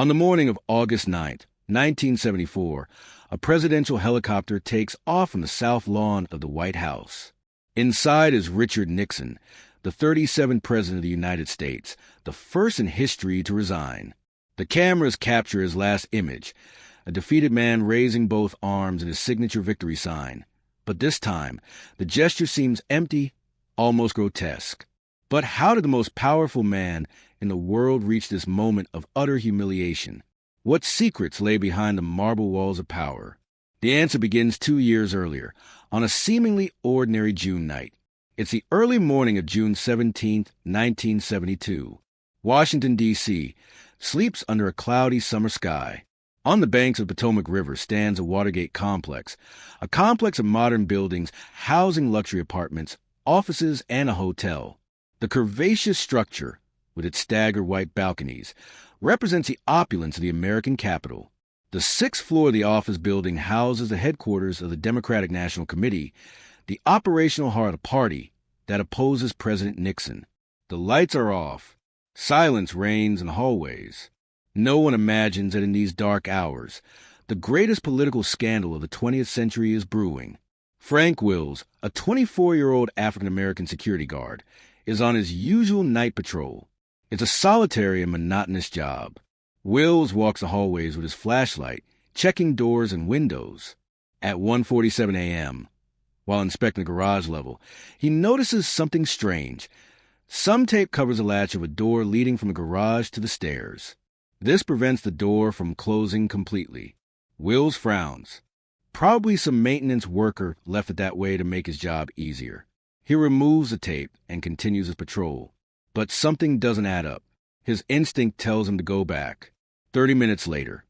On the morning of August 9th, 1974, a presidential helicopter takes off from the south lawn of the White House. Inside is Richard Nixon, the 37th President of the United States, the first in history to resign. The cameras capture his last image, a defeated man raising both arms in his signature victory sign. But this time, the gesture seems empty, almost grotesque. But how did the most powerful man in the world reach this moment of utter humiliation? What secrets lay behind the marble walls of power? The answer begins 2 years earlier, on a seemingly ordinary June night. It's the early morning of June 17, 1972. Washington, D.C. sleeps under a cloudy summer sky. On the banks of the Potomac River stands a WATERGATE complex, a complex of modern buildings housing luxury apartments, offices, and a hotel. The curvaceous structure, with its staggered white balconies, represents the opulence of the American capital. The sixth floor of the office building houses the headquarters of the Democratic National Committee, the operational heart of the party that opposes President Nixon. The lights are off. Silence reigns in the hallways. No one imagines that in these dark hours, the greatest political scandal of the 20th century is brewing. Frank Wills, a 24-year-old African-American security guard, is on his usual night patrol. It's a solitary and monotonous job. Wills walks the hallways with his flashlight, checking doors and windows. At 1:47 a.m., while inspecting the garage level, he notices something strange. Some tape covers the latch of a door leading from the garage to the stairs. This prevents the door from closing completely. Wills frowns. Probably some maintenance worker left it that way to make his job easier. He removes the tape and continues his patrol. But something doesn't add up. His instinct tells him to go back. 30 minutes later,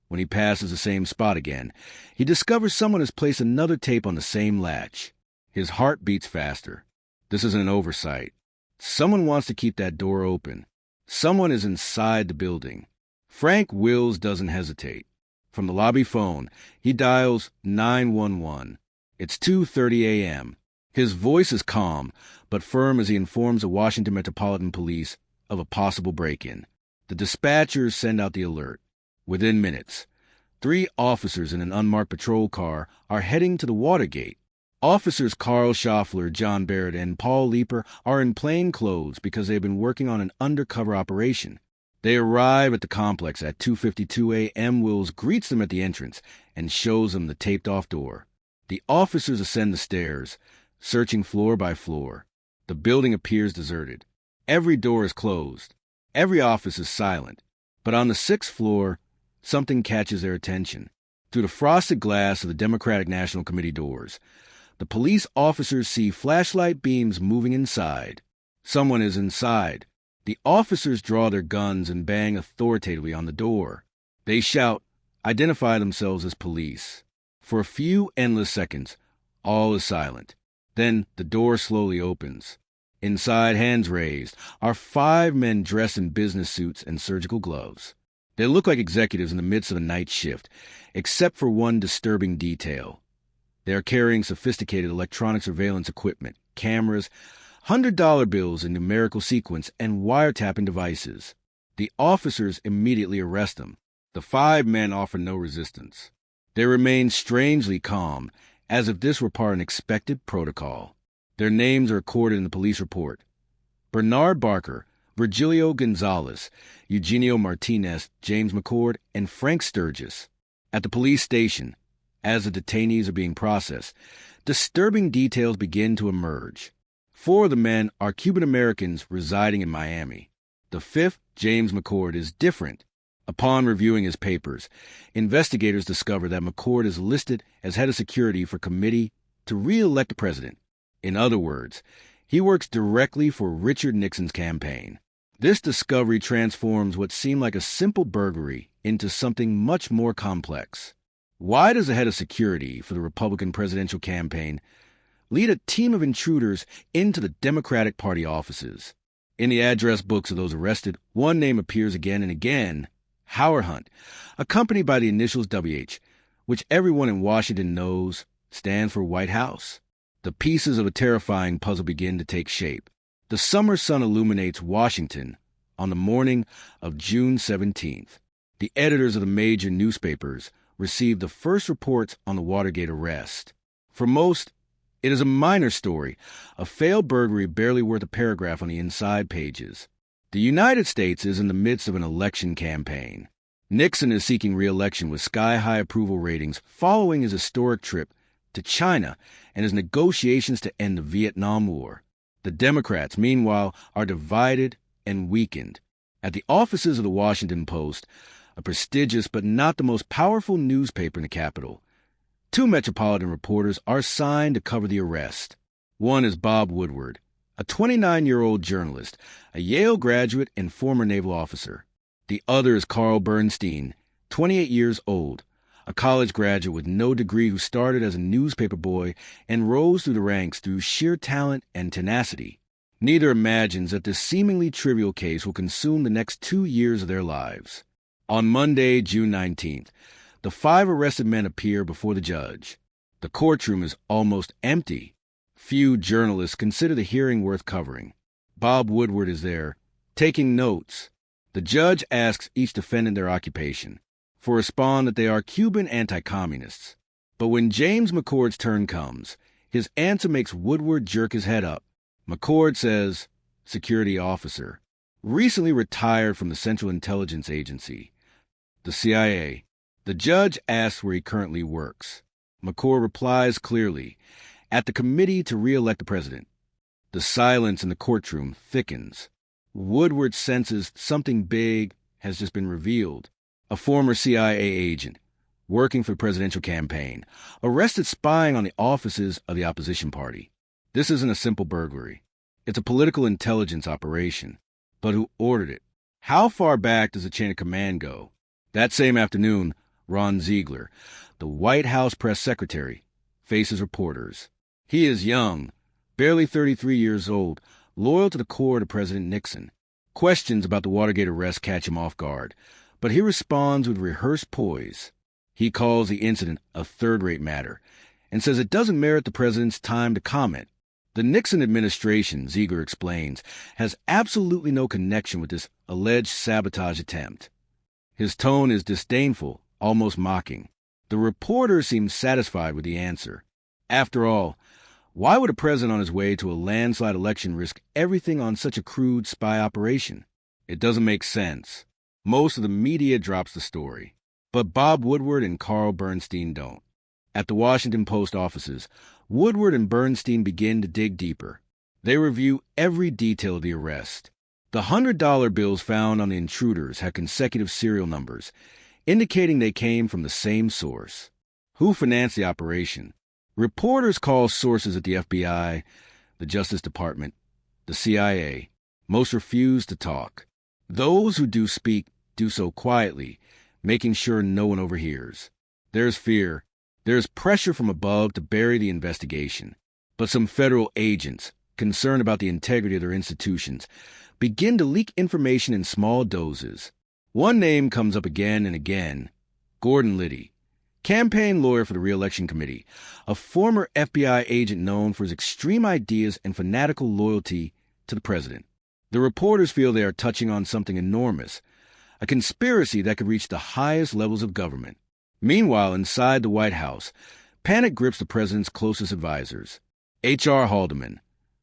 when he passes the same spot again, he discovers someone has placed another tape on the same latch. His heart beats faster. This isn't an oversight. Someone wants to keep that door open. Someone is inside the building. Frank Wills doesn't hesitate. From the lobby phone, he dials 911. It's 2:30 a.m. His voice is calm, but firm as he informs the Washington Metropolitan Police of a possible break-in. The dispatchers send out the alert. Within minutes, 3 officers in an unmarked patrol car are heading to the WATERGATE. Officers Carl Schaffler, John Barrett, and Paul Leeper are in plain clothes because they've been working on an undercover operation. They arrive at the complex at 2:52 a.m. Wills greets them at the entrance and shows them the taped-off door. The officers ascend the stairs, searching floor by floor. The building appears deserted. Every door is closed. Every office is silent. But on the 6th floor, something catches their attention. Through the frosted glass of the Democratic National Committee doors, the police officers see flashlight beams moving inside. Someone is inside. The officers draw their guns and bang authoritatively on the door. They shout, identify themselves as police. For a few endless seconds, all is silent. Then the door slowly opens. Inside, hands raised, are 5 men dressed in business suits and surgical gloves. They look like executives in the midst of a night shift, except for one disturbing detail. They are carrying sophisticated electronic surveillance equipment, cameras, $100 bills in numerical sequence, and wiretapping devices. The officers immediately arrest them. The 5 men offer no resistance. They remain strangely calm, as if this were part of an expected protocol. Their names are recorded in the police report. Bernard Barker, Virgilio Gonzalez, Eugenio Martinez, James McCord, and Frank Sturgis. At the police station, as the detainees are being processed, disturbing details begin to emerge. 4 of the men are Cuban Americans residing in Miami. The 5th, James McCord, is different. Upon reviewing his papers, investigators discover that McCord is listed as head of security for committee to re-elect the president. In other words, he works directly for Richard Nixon's campaign. This discovery transforms what seemed like a simple burglary into something much more complex. Why does the head of security for the Republican presidential campaign lead a team of intruders into the Democratic Party offices? In the address books of those arrested, one name appears again and again, Howard Hunt, accompanied by the initials WH, which everyone in Washington knows stand for White House. The pieces of a terrifying puzzle begin to take shape. The summer sun illuminates Washington on the morning of June 17th. The editors of the major newspapers received the first reports on the Watergate arrest. For most, it is a minor story, a failed burglary barely worth a paragraph on the inside pages. The United States is in the midst of an election campaign. Nixon is seeking re-election with sky-high approval ratings following his historic trip to China and his negotiations to end the Vietnam War. The Democrats, meanwhile, are divided and weakened. At the offices of the Washington Post, a prestigious but not the most powerful newspaper in the capital, 2 metropolitan reporters are assigned to cover the arrest. One is Bob Woodward, a 29-year-old journalist, a Yale graduate and former naval officer. The other is Carl Bernstein, 28 years old, a college graduate with no degree who started as a newspaper boy and rose through the ranks through sheer talent and tenacity. Neither imagines that this seemingly trivial case will consume the next 2 years of their lives. On Monday, June 19th, the 5 arrested men appear before the judge. The courtroom is almost empty. Few journalists consider the hearing worth covering. Bob Woodward is there, taking notes. The judge asks each defendant their occupation, for respond that they are Cuban anti-communists. But when James McCord's turn comes, his answer makes Woodward jerk his head up. McCord says, security officer, recently retired from the Central Intelligence Agency, the CIA. The judge asks where he currently works. McCord replies clearly, at the committee to re-elect the president. The silence in the courtroom thickens. Woodward senses something big has just been revealed. A former CIA agent, working for the presidential campaign, arrested spying on the offices of the opposition party. This isn't a simple burglary. It's a political intelligence operation. But who ordered it? How far back does the chain of command go? That same afternoon, Ron Ziegler, the White House press secretary, faces reporters. He is young, barely 33 years old, loyal to the core to President Nixon. Questions about the Watergate arrest catch him off guard, but he responds with rehearsed poise. He calls the incident a third-rate matter and says it doesn't merit the president's time to comment. The Nixon administration, Ziegler explains, has absolutely no connection with this alleged sabotage attempt. His tone is disdainful, almost mocking. The reporter seems satisfied with the answer. After all, why would a president on his way to a landslide election risk everything on such a crude spy operation? It doesn't make sense. Most of the media drops the story. But Bob Woodward and Carl Bernstein don't. At the Washington Post offices, Woodward and Bernstein begin to dig deeper. They review every detail of the arrest. The $100 bills found on the intruders had consecutive serial numbers, indicating they came from the same source. Who financed the operation? Reporters call sources at the FBI, the Justice Department, the CIA. Most refuse to talk. Those who do speak do so quietly, making sure no one overhears. There's fear. There's pressure from above to bury the investigation. But some federal agents, concerned about the integrity of their institutions, begin to leak information in small doses. One name comes up again and again: Gordon Liddy, campaign lawyer for the re-election committee, a former FBI agent known for his extreme ideas and fanatical loyalty to the president. The reporters feel they are touching on something enormous, a conspiracy that could reach the highest levels of government. Meanwhile, inside the White House, panic grips the president's closest advisors. H.R. Haldeman,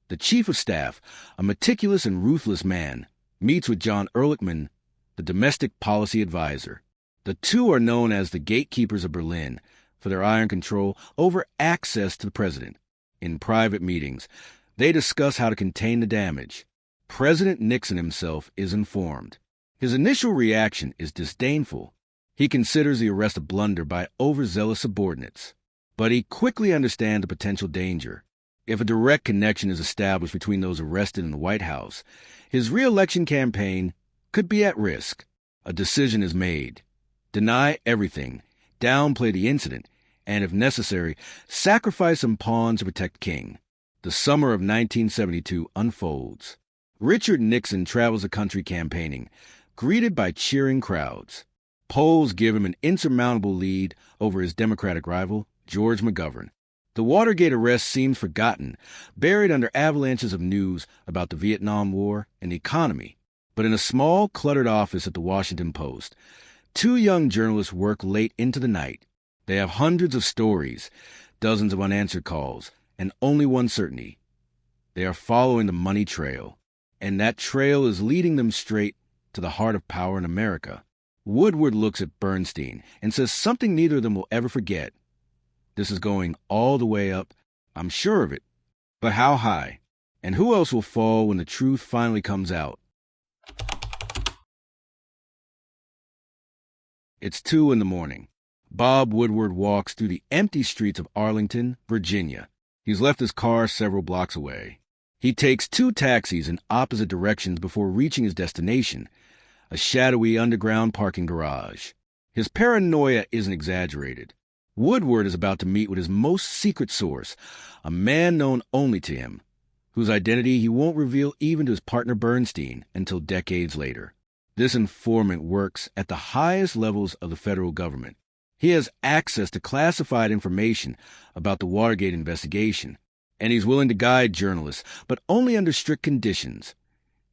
the chief of staff, a meticulous and ruthless man, meets with John Ehrlichman, the domestic policy advisor. The two are known as the gatekeepers of Berlin for their iron control over access to the president. In private meetings, they discuss how to contain the damage. President Nixon himself is informed. His initial reaction is disdainful. He considers the arrest a blunder by overzealous subordinates. But he quickly understands the potential danger. If a direct connection is established between those arrested in the White House, his re-election campaign could be at risk. A decision is made. Deny everything, downplay the incident, and if necessary, sacrifice some pawns to protect King. The summer of 1972 unfolds. Richard Nixon travels the country campaigning, greeted by cheering crowds. Polls give him an insurmountable lead over his Democratic rival, George McGovern. The Watergate arrest seems forgotten, buried under avalanches of news about the Vietnam War and the economy. But in a small, cluttered office at the Washington Post, Two young journalists work late into the night. They have hundreds of stories, dozens of unanswered calls, and only one certainty. They are following the money trail, and that trail is leading them straight to the heart of power in America. Woodward looks at Bernstein and says something neither of them will ever forget. This is going all the way up, I'm sure of it. But how high? And who else will fall when the truth finally comes out? It's 2 a.m. Bob Woodward walks through the empty streets of Arlington, Virginia. He's left his car several blocks away. He takes 2 taxis in opposite directions before reaching his destination, a shadowy underground parking garage. His paranoia isn't exaggerated. Woodward is about to meet with his most secret source, a man known only to him, whose identity he won't reveal even to his partner Bernstein until decades later. This informant works at the highest levels of the federal government. He has access to classified information about the Watergate investigation, and he's willing to guide journalists, but only under strict conditions.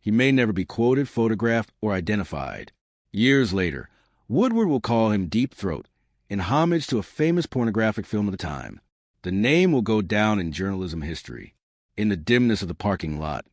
He may never be quoted, photographed, or identified. Years later, Woodward will call him Deep Throat, in homage to a famous pornographic film of the time. The name will go down in journalism history. In the dimness of the parking lot,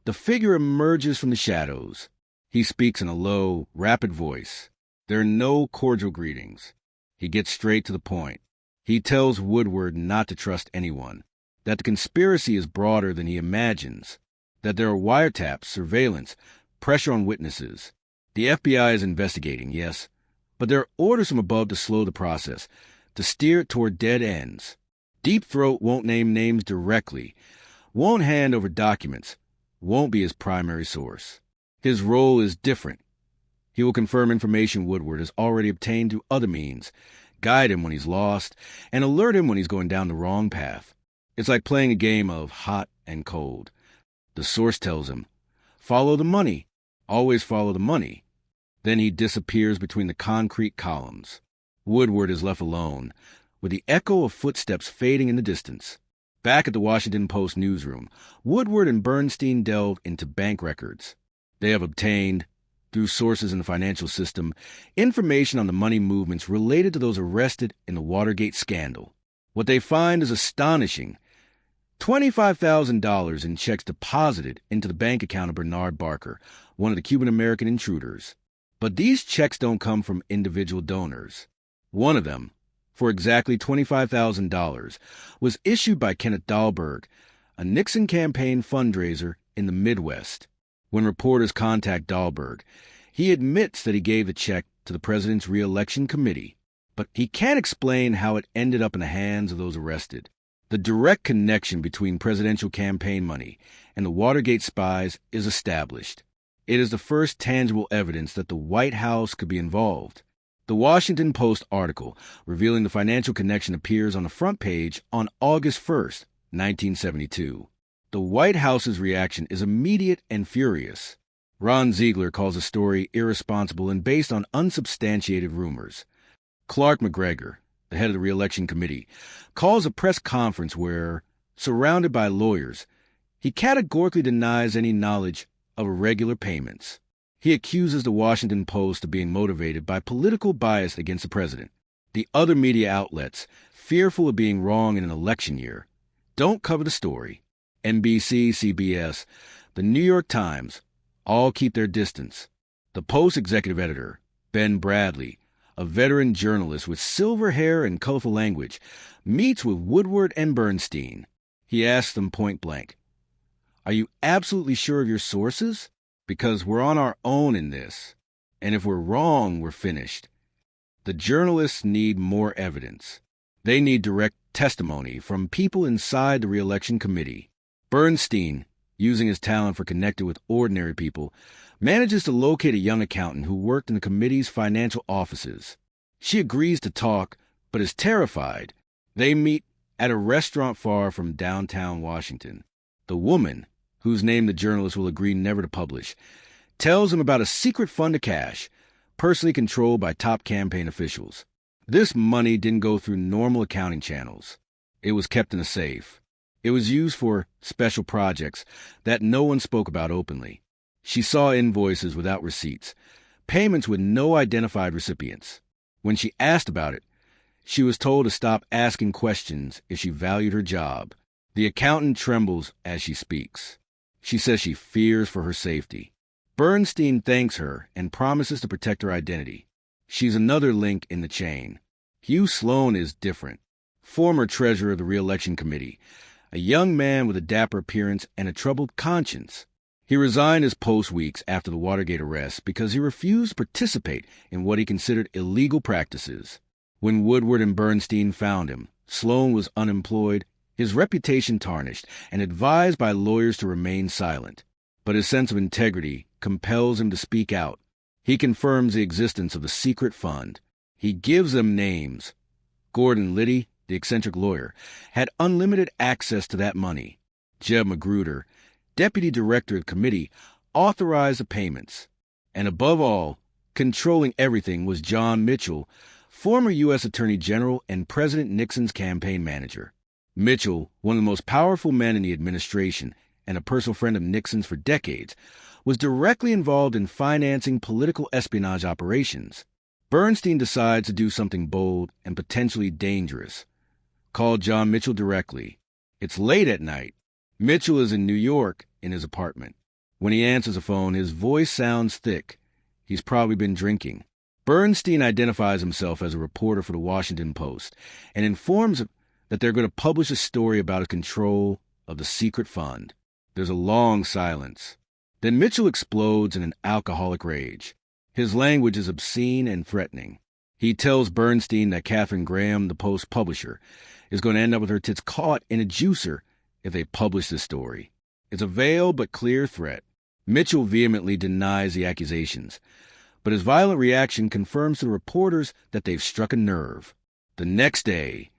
the figure emerges from the shadows. He speaks in a low, rapid voice. There are no cordial greetings. He gets straight to the point. He tells Woodward not to trust anyone, that the conspiracy is broader than he imagines, that there are wiretaps, surveillance, pressure on witnesses. The FBI is investigating, yes, but there are orders from above to slow the process, to steer it toward dead ends. Deep Throat won't name names directly, won't hand over documents, won't be his primary source. His role is different. He will confirm information Woodward has already obtained through other means, guide him when he's lost, and alert him when he's going down the wrong path. It's like playing a game of hot and cold. The source tells him, follow the money, always follow the money. Then he disappears between the concrete columns. Woodward is left alone, with the echo of footsteps fading in the distance. Back at the Washington Post newsroom, Woodward and Bernstein delve into bank records. They have obtained, through sources in the financial system, information on the money movements related to those arrested in the Watergate scandal. What they find is astonishing. $25,000 in checks deposited into the bank account of Bernard Barker, one of the Cuban-American intruders. But these checks don't come from individual donors. One of them, for exactly $25,000, was issued by Kenneth Dahlberg, a Nixon campaign fundraiser in the Midwest. When reporters contact Dahlberg, he admits that he gave the check to the president's re-election committee, but he can't explain how it ended up in the hands of those arrested. The direct connection between presidential campaign money and the Watergate spies is established. It is the first tangible evidence that the White House could be involved. The Washington Post article revealing the financial connection appears on the front page on August 1st, 1972. The White House's reaction is immediate and furious. Ron Ziegler calls the story irresponsible and based on unsubstantiated rumors. Clark McGregor, the head of the re-election committee, calls a press conference where, surrounded by lawyers, he categorically denies any knowledge of irregular payments. He accuses the Washington Post of being motivated by political bias against the president. The other media outlets, fearful of being wrong in an election year, don't cover the story. NBC, CBS, the New York Times, all keep their distance. The Post executive editor, Ben Bradley, a veteran journalist with silver hair and colorful language, meets with Woodward and Bernstein. He asks them point blank, "Are you absolutely sure of your sources? Because we're on our own in this, and if we're wrong, we're finished." The journalists need more evidence. They need direct testimony from people inside the re-election committee. Bernstein, using his talent for connecting with ordinary people, manages to locate a young accountant who worked in the committee's financial offices. She agrees to talk, but is terrified. They meet at a restaurant far from downtown Washington. The woman, whose name the journalist will agree never to publish, tells him about a secret fund of cash, personally controlled by top campaign officials. This money didn't go through normal accounting channels. It was kept in a safe. It was used for special projects that no one spoke about openly. She saw invoices without receipts, payments with no identified recipients. When she asked about it, she was told to stop asking questions if she valued her job. The accountant trembles as she speaks. She says she fears for her safety. Bernstein thanks her and promises to protect her identity. She's another link in the chain. Hugh Sloan is different. Former treasurer of the Re-election Committee, a young man with a dapper appearance and a troubled conscience. He resigned his post weeks after the Watergate arrest because he refused to participate in what he considered illegal practices. When Woodward and Bernstein found him, Sloan was unemployed, his reputation tarnished, and advised by lawyers to remain silent. But his sense of integrity compels him to speak out. He confirms the existence of the secret fund. He gives them names. Gordon Liddy, the eccentric lawyer, had unlimited access to that money. Jeb Magruder, deputy director of the committee, authorized the payments. And above all, controlling everything was John Mitchell, former U.S. Attorney General and President Nixon's campaign manager. Mitchell, one of the most powerful men in the administration and a personal friend of Nixon's for decades, was directly involved in financing political espionage operations. Bernstein decides to do something bold and potentially dangerous. Call John Mitchell directly. It's late at night. Mitchell is in New York in his apartment. When he answers the phone, his voice sounds thick. He's probably been drinking. Bernstein identifies himself as a reporter for the Washington Post and informs that they're going to publish a story about his control of the secret fund. There's a long silence. Then Mitchell explodes in an alcoholic rage. His language is obscene and threatening. He tells Bernstein that Katharine Graham, the Post publisher, is going to end up with her tits caught in a juicer if they publish this story. It's a veiled but clear threat. Mitchell vehemently denies the accusations, but his violent reaction confirms to the reporters that they've struck a nerve. The next day,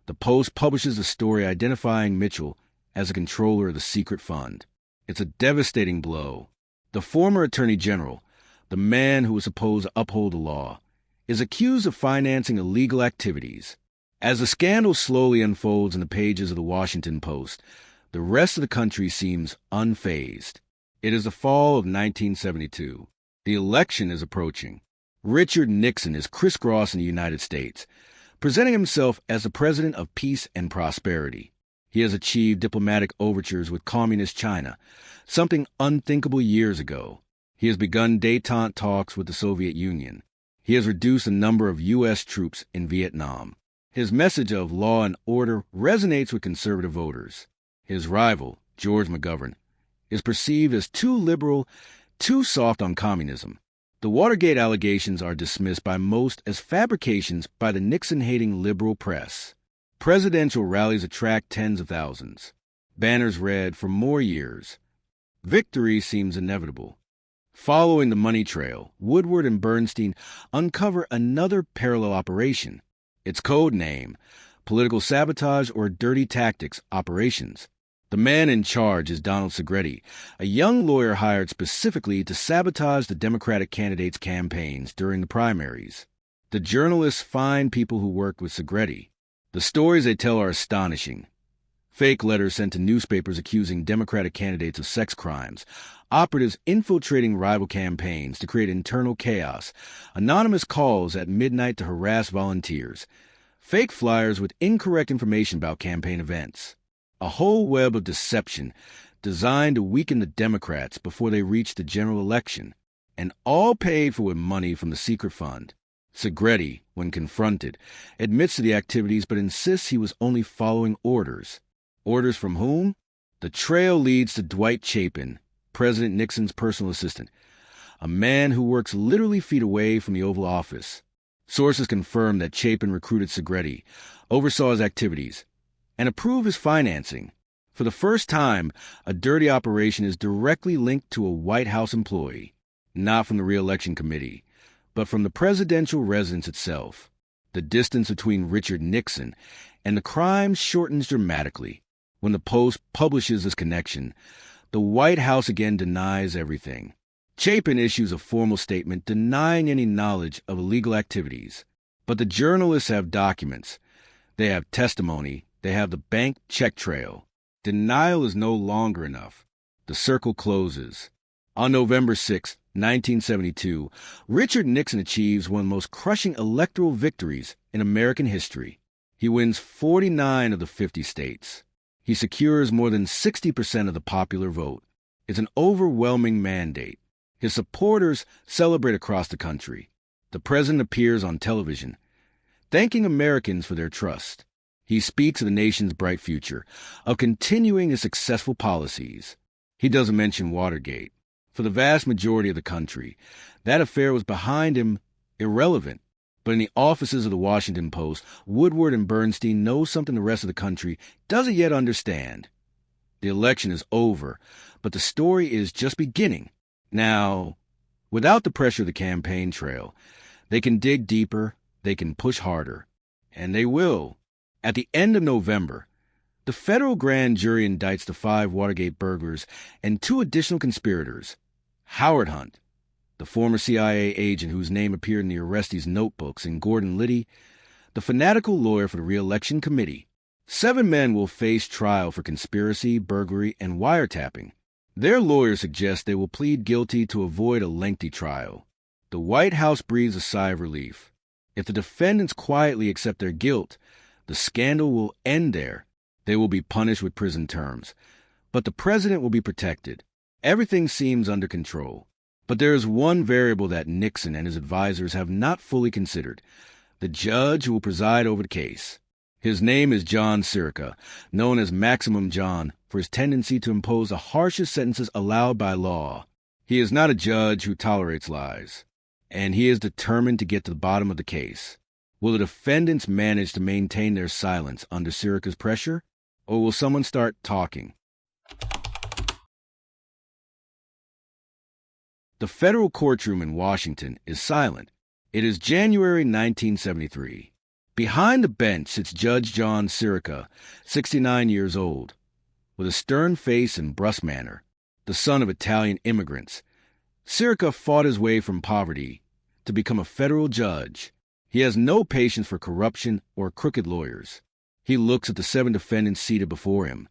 the Post publishes a story identifying Mitchell as a controller of the secret fund. It's a devastating blow. The former Attorney General, the man who was supposed to uphold the law, is accused of financing illegal activities. As the scandal slowly unfolds in the pages of the Washington Post, the rest of the country seems unfazed. It is the fall of 1972. The election is approaching. Richard Nixon is crisscrossing the United States, presenting himself as the president of peace and prosperity. He has achieved diplomatic overtures with communist China, something unthinkable years ago. He has begun détente talks with the Soviet Union. He has reduced the number of U.S. troops in Vietnam. His message of law and order resonates with conservative voters. His rival, George McGovern, is perceived as too liberal, too soft on communism. The Watergate allegations are dismissed by most as fabrications by the Nixon-hating liberal press. Presidential rallies attract tens of thousands. Banners read for more years. Victory seems inevitable. Following the money trail, Woodward and Bernstein uncover another parallel operation. Its code name, Political Sabotage or Dirty Tactics Operations. The man in charge is Donald Segretti, a young lawyer hired specifically to sabotage the Democratic candidates' campaigns during the primaries. The journalists find people who worked with Segretti. The stories they tell are astonishing. Fake letters sent to newspapers accusing Democratic candidates of sex crimes, operatives infiltrating rival campaigns to create internal chaos, anonymous calls at midnight to harass volunteers, fake flyers with incorrect information about campaign events. A whole web of deception designed to weaken the Democrats before they reach the general election, and all paid for with money from the secret fund. Segretti, when confronted, admits to the activities but insists he was only following orders. Orders from whom? The trail leads to Dwight Chapin, President Nixon's personal assistant, a man who works literally feet away from the Oval Office. Sources confirm that Chapin recruited Segretti, oversaw his activities, and approved his financing. For the first time, a dirty operation is directly linked to a White House employee, not from the Re-election Committee, but from the presidential residence itself. The distance between Richard Nixon and the crime shortens dramatically. When the Post publishes this connection, the White House again denies everything. Chapin issues a formal statement denying any knowledge of illegal activities. But the journalists have documents. They have testimony. They have the bank check trail. Denial is no longer enough. The circle closes. On November 6, 1972, Richard Nixon achieves one of the most crushing electoral victories in American history. He wins 49 of the 50 states. He secures more than 60% of the popular vote. It's an overwhelming mandate. His supporters celebrate across the country. The president appears on television, thanking Americans for their trust. He speaks of the nation's bright future, of continuing his successful policies. He doesn't mention Watergate. For the vast majority of the country, that affair was behind him, irrelevant. But in the offices of the Washington Post, Woodward and Bernstein know something the rest of the country doesn't yet understand. The election is over, but the story is just beginning. Now, without the pressure of the campaign trail, they can dig deeper, they can push harder. And they will. At the end of November, the federal grand jury indicts the 5 Watergate burglars and 2 additional conspirators. Howard Hunt, the former CIA agent whose name appeared in the arrestees' notebooks, and Gordon Liddy, the fanatical lawyer for the re-election committee. 7 men will face trial for conspiracy, burglary, and wiretapping. Their lawyers suggest they will plead guilty to avoid a lengthy trial. The White House breathes a sigh of relief. If the defendants quietly accept their guilt, the scandal will end there. They will be punished with prison terms. But the president will be protected. Everything seems under control. But there is one variable that Nixon and his advisors have not fully considered: the judge who will preside over the case. His name is John Sirica, known as Maximum John for his tendency to impose the harshest sentences allowed by law. He is not a judge who tolerates lies, and he is determined to get to the bottom of the case. Will the defendants manage to maintain their silence under Sirica's pressure, or will someone start talking? The federal courtroom in Washington is silent. It is January 1973. Behind the bench sits Judge John Sirica, 69 years old. With a stern face and brusque manner, the son of Italian immigrants, Sirica fought his way from poverty to become a federal judge. He has no patience for corruption or crooked lawyers. He looks at the 7 defendants seated before him,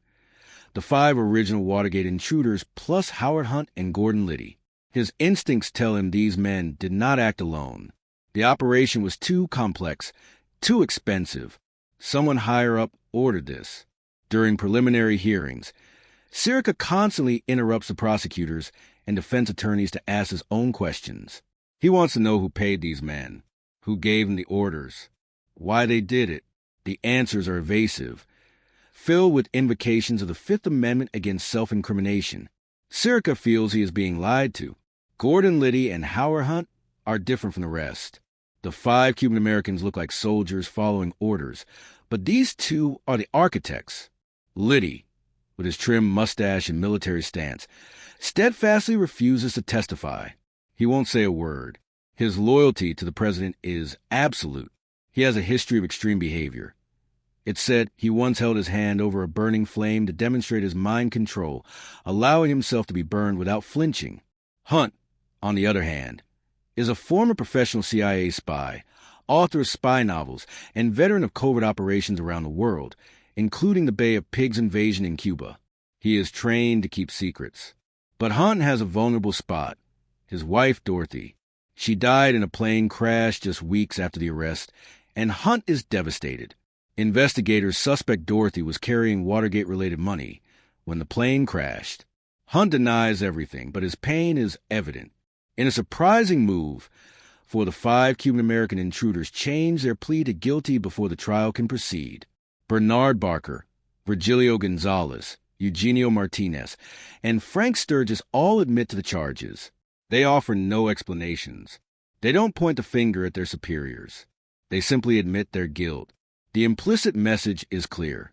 the 5 original Watergate intruders plus Howard Hunt and Gordon Liddy. His instincts tell him these men did not act alone. The operation was too complex, too expensive. Someone higher up ordered this. During preliminary hearings, Sirica constantly interrupts the prosecutors and defense attorneys to ask his own questions. He wants to know who paid these men, who gave them the orders, why they did it. The answers are evasive, filled with invocations of the Fifth Amendment against self-incrimination. Sirica feels he is being lied to. Gordon Liddy and Howard Hunt are different from the rest. The 5 Cuban Americans look like soldiers following orders, but these 2 are the architects. Liddy, with his trim mustache and military stance, steadfastly refuses to testify. He won't say a word. His loyalty to the president is absolute. He has a history of extreme behavior. It's said he once held his hand over a burning flame to demonstrate his mind control, allowing himself to be burned without flinching. Hunt, on the other hand, is a former professional CIA spy, author of spy novels, and veteran of covert operations around the world, including the Bay of Pigs invasion in Cuba. He is trained to keep secrets. But Hunt has a vulnerable spot: his wife, Dorothy. She died in a plane crash just weeks after the arrest, and Hunt is devastated. Investigators suspect Dorothy was carrying Watergate-related money when the plane crashed. Hunt denies everything, but his pain is evident. In a surprising move, for the 5 Cuban-American intruders change their plea to guilty before the trial can proceed. Bernard Barker, Virgilio Gonzalez, Eugenio Martinez, and Frank Sturgis all admit to the charges. They offer no explanations. They don't point the finger at their superiors. They simply admit their guilt. The implicit message is clear.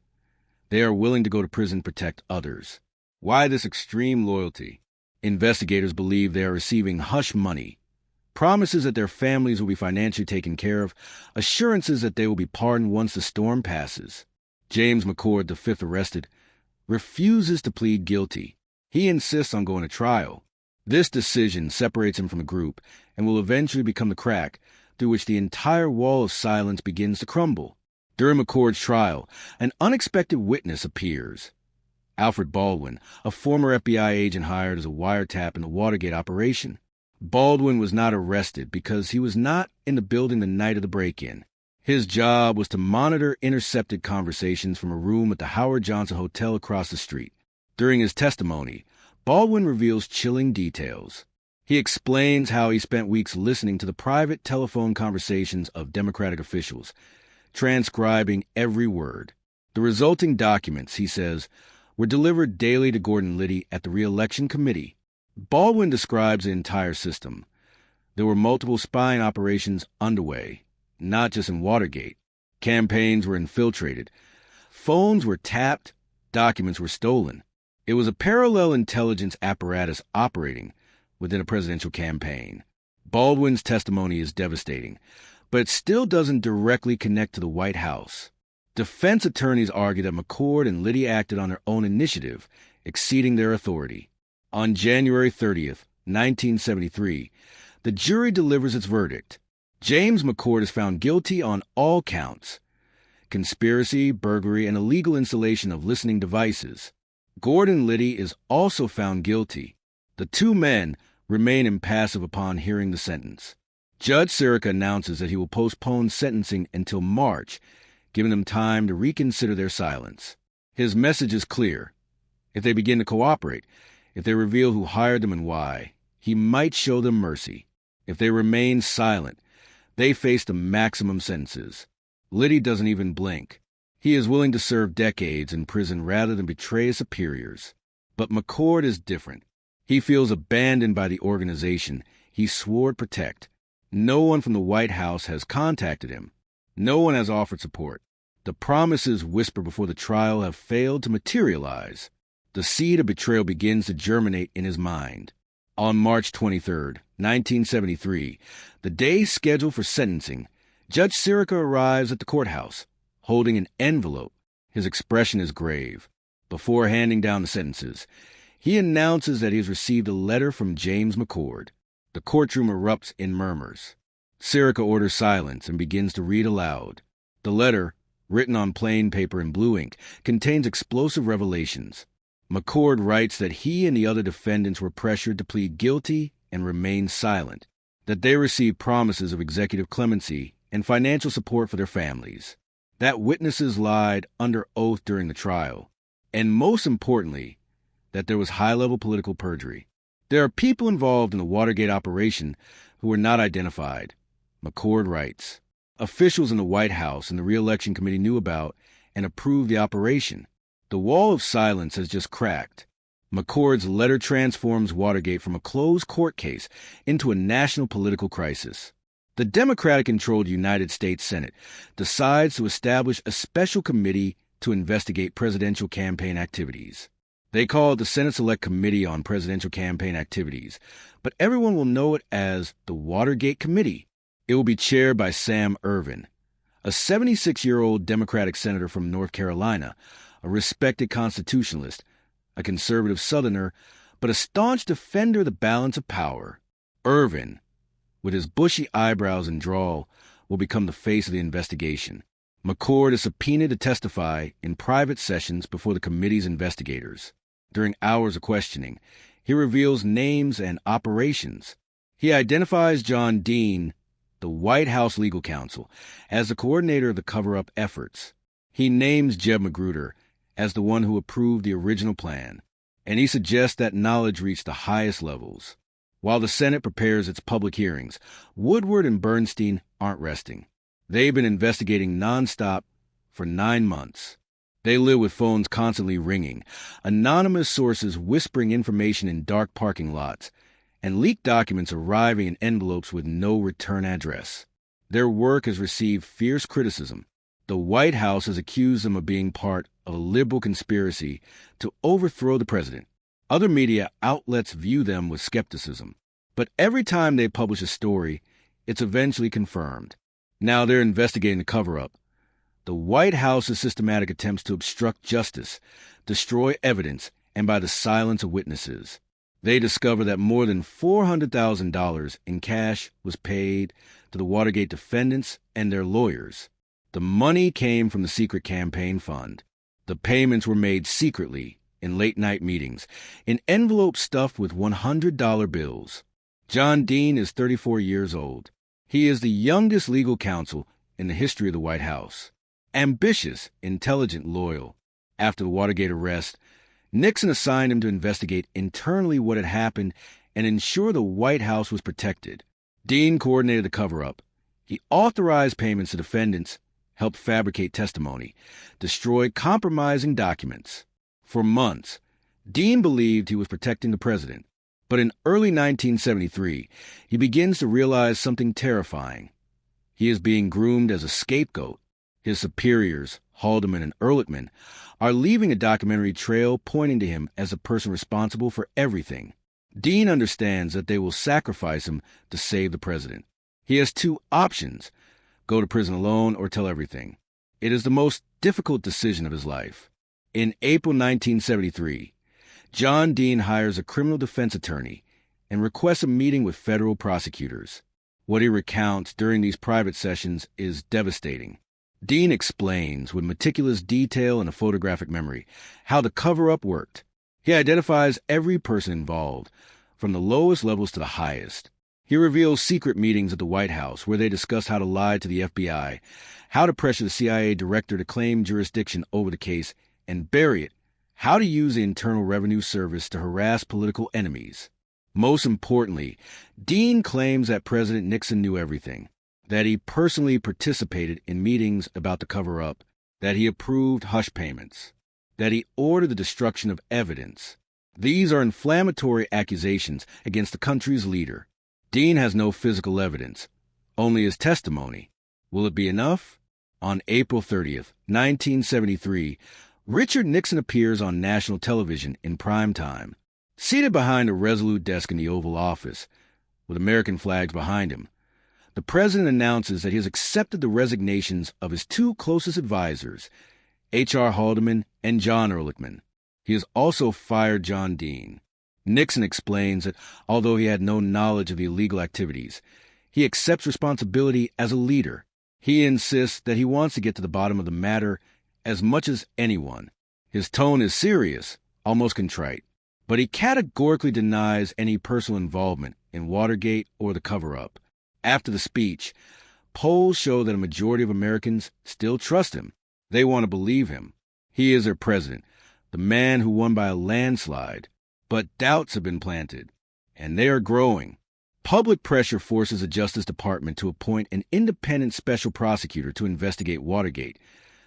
They are willing to go to prison to protect others. Why this extreme loyalty? Investigators believe they are receiving hush money, promises that their families will be financially taken care of, assurances that they will be pardoned once the storm passes. James McCord, the 5th arrested, refuses to plead guilty. He insists on going to trial. This decision separates him from the group and will eventually become the crack through which the entire wall of silence begins to crumble. During McCord's trial, an unexpected witness appears. Alfred Baldwin, a former FBI agent hired as a wiretap in the Watergate operation. Baldwin was not arrested because he was not in the building the night of the break-in. His job was to monitor intercepted conversations from a room at the Howard Johnson Hotel across the street. During his testimony, Baldwin reveals chilling details. He explains how he spent weeks listening to the private telephone conversations of Democratic officials, transcribing every word. The resulting documents, he says, were delivered daily to Gordon Liddy at the Re-election Committee. Baldwin describes the entire system. There were multiple spying operations underway, not just in Watergate. Campaigns were infiltrated. Phones were tapped. Documents were stolen. It was a parallel intelligence apparatus operating within a presidential campaign. Baldwin's testimony is devastating, but it still doesn't directly connect to the White House. Defense attorneys argue that McCord and Liddy acted on their own initiative, exceeding their authority. On January 30th, 1973, the jury delivers its verdict. James McCord is found guilty on all counts: conspiracy, burglary, and illegal installation of listening devices. Gordon Liddy is also found guilty. The two men remain impassive upon hearing the sentence. Judge Sirica announces that he will postpone sentencing until March, giving them time to reconsider their silence. His message is clear. If they begin to cooperate, if they reveal who hired them and why, he might show them mercy. If they remain silent, they face the maximum sentences. Liddy doesn't even blink. He is willing to serve decades in prison rather than betray his superiors. But McCord is different. He feels abandoned by the organization he swore to protect. No one from the White House has contacted him. No one has offered support. The promises whispered before the trial have failed to materialize. The seed of betrayal begins to germinate in his mind. On March 23, 1973, the day scheduled for sentencing, Judge Sirica arrives at the courthouse, holding an envelope. His expression is grave. Before handing down the sentences, he announces that he has received a letter from James McCord. The courtroom erupts in murmurs. Sirica orders silence and begins to read aloud. The letter, written on plain paper in blue ink, contains explosive revelations. McCord writes that he and the other defendants were pressured to plead guilty and remain silent, that they received promises of executive clemency and financial support for their families, that witnesses lied under oath during the trial, and most importantly, that there was high-level political perjury. There are people involved in the Watergate operation who were not identified. McCord writes, officials in the White House and the Re-election Committee knew about and approved the operation. The wall of silence has just cracked. McCord's letter transforms Watergate from a closed court case into a national political crisis. The Democratic-controlled United States Senate decides to establish a special committee to investigate presidential campaign activities. They call it the Senate Select Committee on Presidential Campaign Activities, but everyone will know it as the Watergate Committee. It will be chaired by Sam Ervin, a 76-year-old Democratic senator from North Carolina, a respected constitutionalist, a conservative Southerner, but a staunch defender of the balance of power. Ervin, with his bushy eyebrows and drawl, will become the face of the investigation. McCord is subpoenaed to testify in private sessions before the committee's investigators. During hours of questioning, he reveals names and operations. He identifies John Dean, the White House legal counsel, as the coordinator of the cover-up efforts. He names Jeb Magruder as the one who approved the original plan, and he suggests that knowledge reach the highest levels. While the Senate prepares its public hearings, Woodward and Bernstein aren't resting. They've been investigating nonstop for 9 months. They live with phones constantly ringing, anonymous sources whispering information in dark parking lots, and leaked documents arriving in envelopes with no return address. Their work has received fierce criticism. The White House has accused them of being part of a liberal conspiracy to overthrow the president. Other media outlets view them with skepticism. But every time they publish a story, it's eventually confirmed. Now they're investigating the cover-up. The White House's systematic attempts to obstruct justice, destroy evidence, and by the silence of witnesses. They discover that more than $400,000 in cash was paid to the Watergate defendants and their lawyers. The money came from the secret campaign fund. The payments were made secretly in late-night meetings, in envelopes stuffed with $100 bills. John Dean is 34 years old. He is the youngest legal counsel in the history of the White House. Ambitious, intelligent, loyal. After the Watergate arrest, Nixon assigned him to investigate internally what had happened and ensure the White House was protected. Dean coordinated the cover-up. He authorized payments to defendants, helped fabricate testimony, destroyed compromising documents. For months, Dean believed he was protecting the president. But in early 1973, he begins to realize something terrifying. He is being groomed as a scapegoat. His superiors, Haldeman and Ehrlichman, are leaving a documentary trail pointing to him as the person responsible for everything. Dean understands that they will sacrifice him to save the president. He has two options: go to prison alone or tell everything. It is the most difficult decision of his life. In April 1973, John Dean hires a criminal defense attorney and requests a meeting with federal prosecutors. What he recounts during these private sessions is devastating. Dean explains with meticulous detail and a photographic memory how the cover-up worked. He identifies every person involved, from the lowest levels to the highest. He reveals secret meetings at the White House where they discuss how to lie to the FBI, how to pressure the CIA director to claim jurisdiction over the case and bury it, how to use the Internal Revenue Service to harass political enemies. Most importantly, Dean claims that President Nixon knew everything, that he personally participated in meetings about the cover-up, that he approved hush payments, that he ordered the destruction of evidence. These are inflammatory accusations against the country's leader. Dean has no physical evidence, only his testimony. Will it be enough? On April 30th, 1973, Richard Nixon appears on national television in prime time. Seated behind a resolute desk in the Oval Office, with American flags behind him, the president announces that he has accepted the resignations of his two closest advisors, H.R. Haldeman and John Ehrlichman. He has also fired John Dean. Nixon explains that although he had no knowledge of the illegal activities, he accepts responsibility as a leader. He insists that he wants to get to the bottom of the matter as much as anyone. His tone is serious, almost contrite, but he categorically denies any personal involvement in Watergate or the cover-up. After the speech, polls show that a majority of Americans still trust him. They want to believe him. He is their president, the man who won by a landslide. But doubts have been planted, and they are growing. Public pressure forces the Justice Department to appoint an independent special prosecutor to investigate Watergate,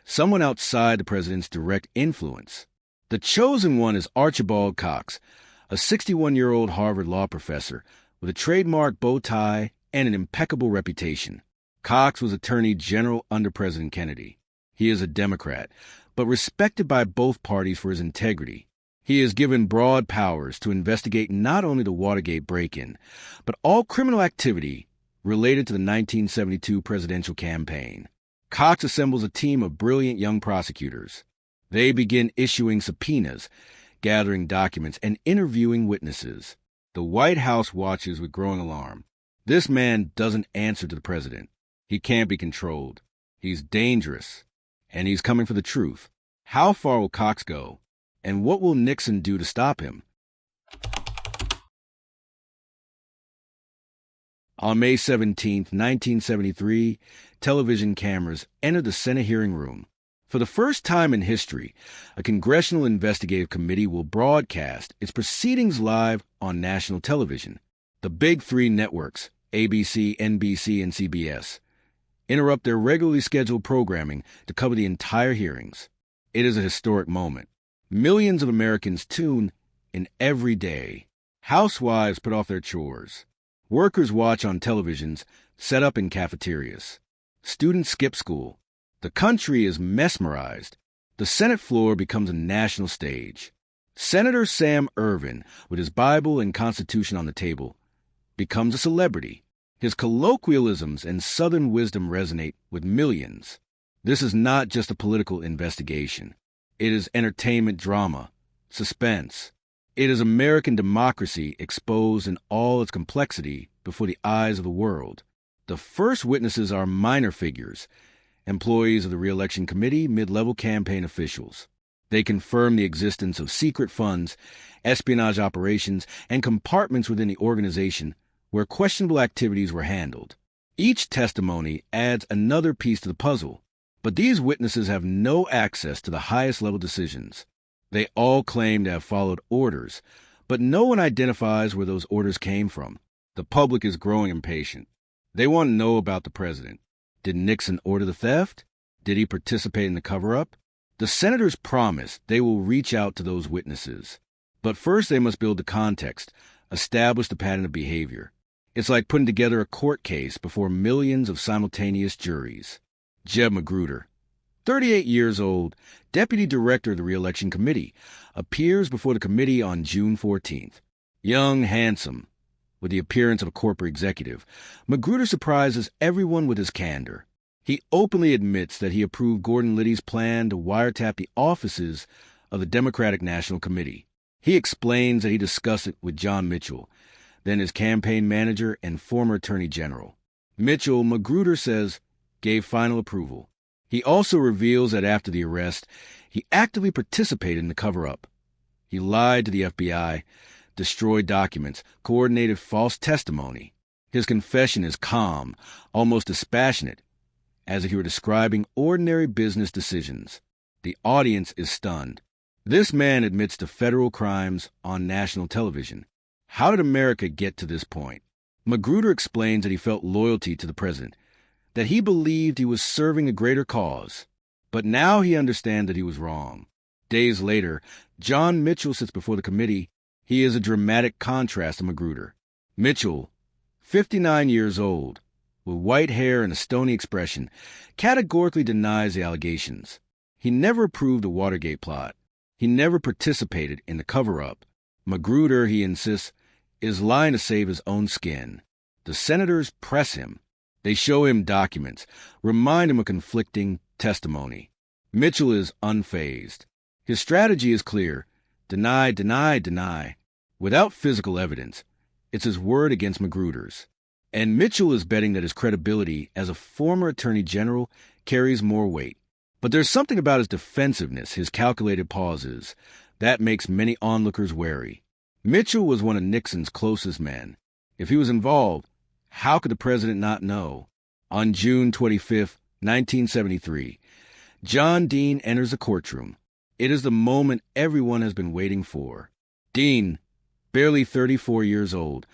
someone outside the president's direct influence. The chosen one is Archibald Cox, a 61-year-old Harvard law professor with a trademark bow tie and an impeccable reputation. Cox was Attorney General under President Kennedy. He is a Democrat, but respected by both parties for his integrity. He is given broad powers to investigate not only the Watergate break-in, but all criminal activity related to the 1972 presidential campaign. Cox assembles a team of brilliant young prosecutors. They begin issuing subpoenas, gathering documents, and interviewing witnesses. The White House watches with growing alarm. This man doesn't answer to the president. He can't be controlled. He's dangerous, and he's coming for the truth. How far will Cox go? And what will Nixon do to stop him? On May 17, 1973, television cameras entered the Senate hearing room. For the first time in history, a congressional investigative committee will broadcast its proceedings live on national television. The big three networks, ABC, NBC, and CBS, interrupt their regularly scheduled programming to cover the entire hearings. It is a historic moment. Millions of Americans tune in every day. Housewives put off their chores. Workers watch on televisions set up in cafeterias. Students skip school. The country is mesmerized. The Senate floor becomes a national stage. Senator Sam Ervin, with his Bible and Constitution on the table, becomes a celebrity. His colloquialisms and Southern wisdom resonate with millions. This is not just a political investigation. It is entertainment drama, suspense. It is American democracy exposed in all its complexity before the eyes of the world. The first witnesses are minor figures, employees of the re-election committee, mid-level campaign officials. They confirm the existence of secret funds, espionage operations, and compartments within the organization where questionable activities were handled. Each testimony adds another piece to the puzzle, but these witnesses have no access to the highest level decisions. They all claim to have followed orders, but no one identifies where those orders came from. The public is growing impatient. They want to know about the president. Did Nixon order the theft? Did he participate in the cover-up? The senators promise they will reach out to those witnesses. But first they must build the context, establish the pattern of behavior. It's like putting together a court case before millions of simultaneous juries. Jeb Magruder, 38 years old, deputy director of the Re-election Committee, appears before the committee on June 14th. Young, handsome, with the appearance of a corporate executive, Magruder surprises everyone with his candor. He openly admits that he approved Gordon Liddy's plan to wiretap the offices of the Democratic National Committee. He explains that he discussed it with John Mitchell, then his campaign manager and former Attorney General. Mitchell, Magruder says, gave final approval. He also reveals that after the arrest, he actively participated in the cover-up. He lied to the FBI, destroyed documents, coordinated false testimony. His confession is calm, almost dispassionate, as if he were describing ordinary business decisions. The audience is stunned. This man admits to federal crimes on national television. How did America get to this point? Magruder explains that he felt loyalty to the president, that he believed he was serving a greater cause. But now he understands that he was wrong. Days later, John Mitchell sits before the committee. He is a dramatic contrast to Magruder. Mitchell, 59 years old, with white hair and a stony expression, categorically denies the allegations. He never approved the WATERGATE plot. He never participated in the cover-up. Magruder, he insists, is lying to save his own skin. The senators press him. They show him documents, remind him of conflicting testimony. Mitchell is unfazed. His strategy is clear. Deny, deny, deny. Without physical evidence, it's his word against Magruder's. And Mitchell is betting that his credibility as a former attorney general carries more weight. But there's something about his defensiveness, his calculated pauses, that makes many onlookers wary. Mitchell was one of Nixon's closest men. If he was involved, how could the president not know? On June 25, 1973, John Dean enters the courtroom. It is the moment everyone has been waiting for. Dean, barely 34 years old,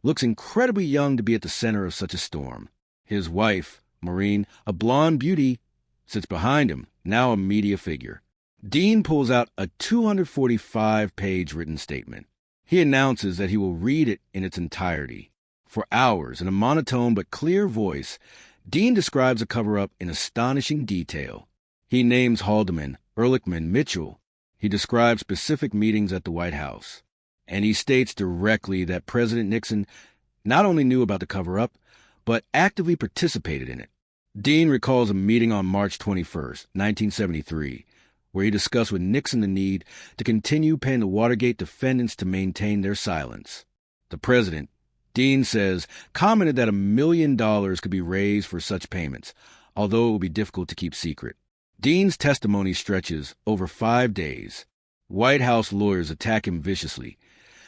looks incredibly young to be at the center of such a storm. His wife, Maureen, a blonde beauty, sits behind him, now a media figure. Dean pulls out a 245-page written statement. He announces that he will read it in its entirety. For hours, in a monotone but clear voice, Dean describes the cover-up in astonishing detail. He names Haldeman, Ehrlichman, Mitchell. He describes specific meetings at the White House. And he states directly that President Nixon not only knew about the cover-up, but actively participated in it. Dean recalls a meeting on March 21, 1973, where he discussed with Nixon the need to continue paying the Watergate defendants to maintain their silence. The president, Dean says, commented that $1 million could be raised for such payments, although it would be difficult to keep secret. Dean's testimony stretches over 5 days. White House lawyers attack him viciously,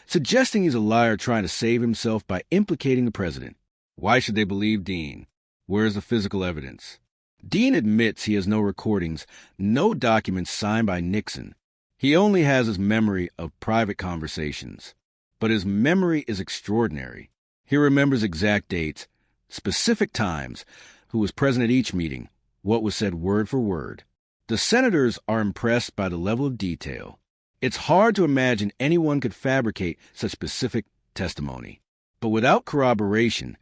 suggesting he's a liar trying to save himself by implicating the president. Why should they believe Dean? Where is the physical evidence? Dean admits he has no recordings, no documents signed by Nixon. He only has his memory of private conversations. But his memory is extraordinary. He remembers exact dates, specific times, who was present at each meeting, what was said word for word. The senators are impressed by the level of detail. It's hard to imagine anyone could fabricate such specific testimony. But without corroboration,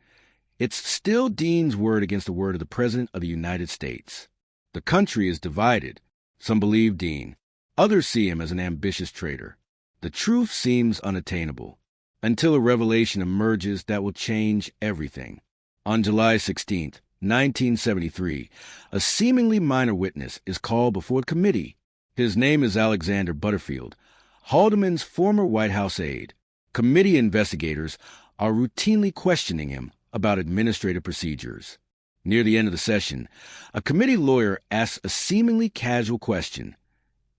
it's still Dean's word against the word of the President of the United States. The country is divided. Some believe Dean. Others see him as an ambitious traitor. The truth seems unattainable, until a revelation emerges that will change everything. On July 16, 1973, a seemingly minor witness is called before the committee. His name is Alexander Butterfield, Haldeman's former White House aide. Committee investigators are routinely questioning him about administrative procedures. Near the end of the session, a committee lawyer asks a seemingly casual question.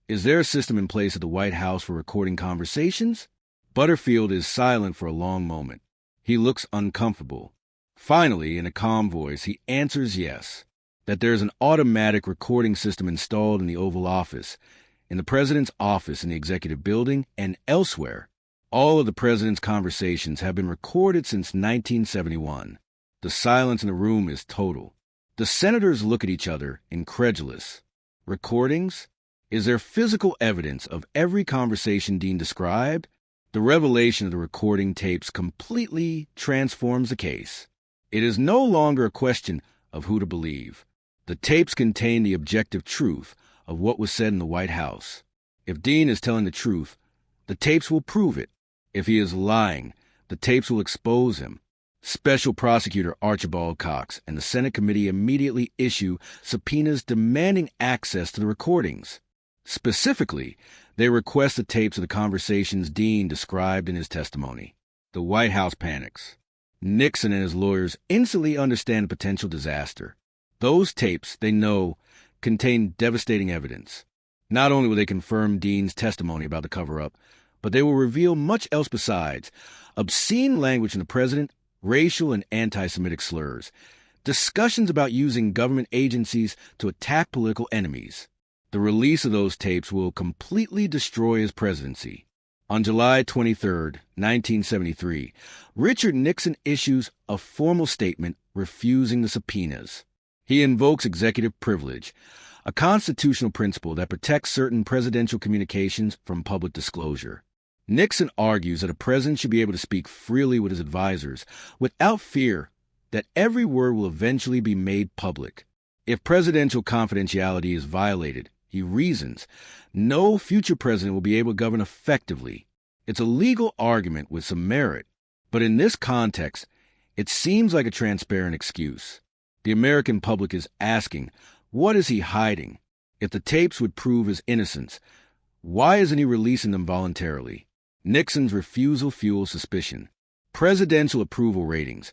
Is there a system in place at the White House for recording conversations? Butterfield is silent for a long moment. He looks uncomfortable. Finally, in a calm voice, he answers yes, that there's an automatic recording system installed in the Oval Office, in the president's office in the executive building, and elsewhere. All of the president's conversations have been recorded since 1971. The silence in the room is total. The senators look at each other, incredulous. Recordings? Is there physical evidence of every conversation Dean described? The revelation of the recording tapes completely transforms the case. It is no longer a question of who to believe. The tapes contain the objective truth of what was said in the White House. If Dean is telling the truth, the tapes will prove it. If he is lying, the tapes will expose him. Special Prosecutor Archibald Cox and the Senate committee immediately issue subpoenas demanding access to the recordings. Specifically, they request the tapes of the conversations Dean described in his testimony. The White House panics. Nixon and his lawyers instantly understand the potential disaster. Those tapes, they know, contain devastating evidence. Not only will they confirm Dean's testimony about the cover-up, but they will reveal much else besides: obscene language from the president, racial and anti-Semitic slurs, discussions about using government agencies to attack political enemies. The release of those tapes will completely destroy his presidency. On July 23, 1973, Richard Nixon issues a formal statement refusing the subpoenas. He invokes executive privilege, a constitutional principle that protects certain presidential communications from public disclosure. Nixon argues that a president should be able to speak freely with his advisors without fear that every word will eventually be made public. If presidential confidentiality is violated, he reasons, no future president will be able to govern effectively. It's a legal argument with some merit, but in this context, it seems like a transparent excuse. The American public is asking, what is he hiding? If the tapes would prove his innocence, why isn't he releasing them voluntarily? Nixon's refusal fuels suspicion. Presidential approval ratings,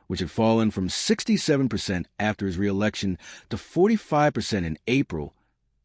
which had fallen from 67% after his reelection to 45% in April,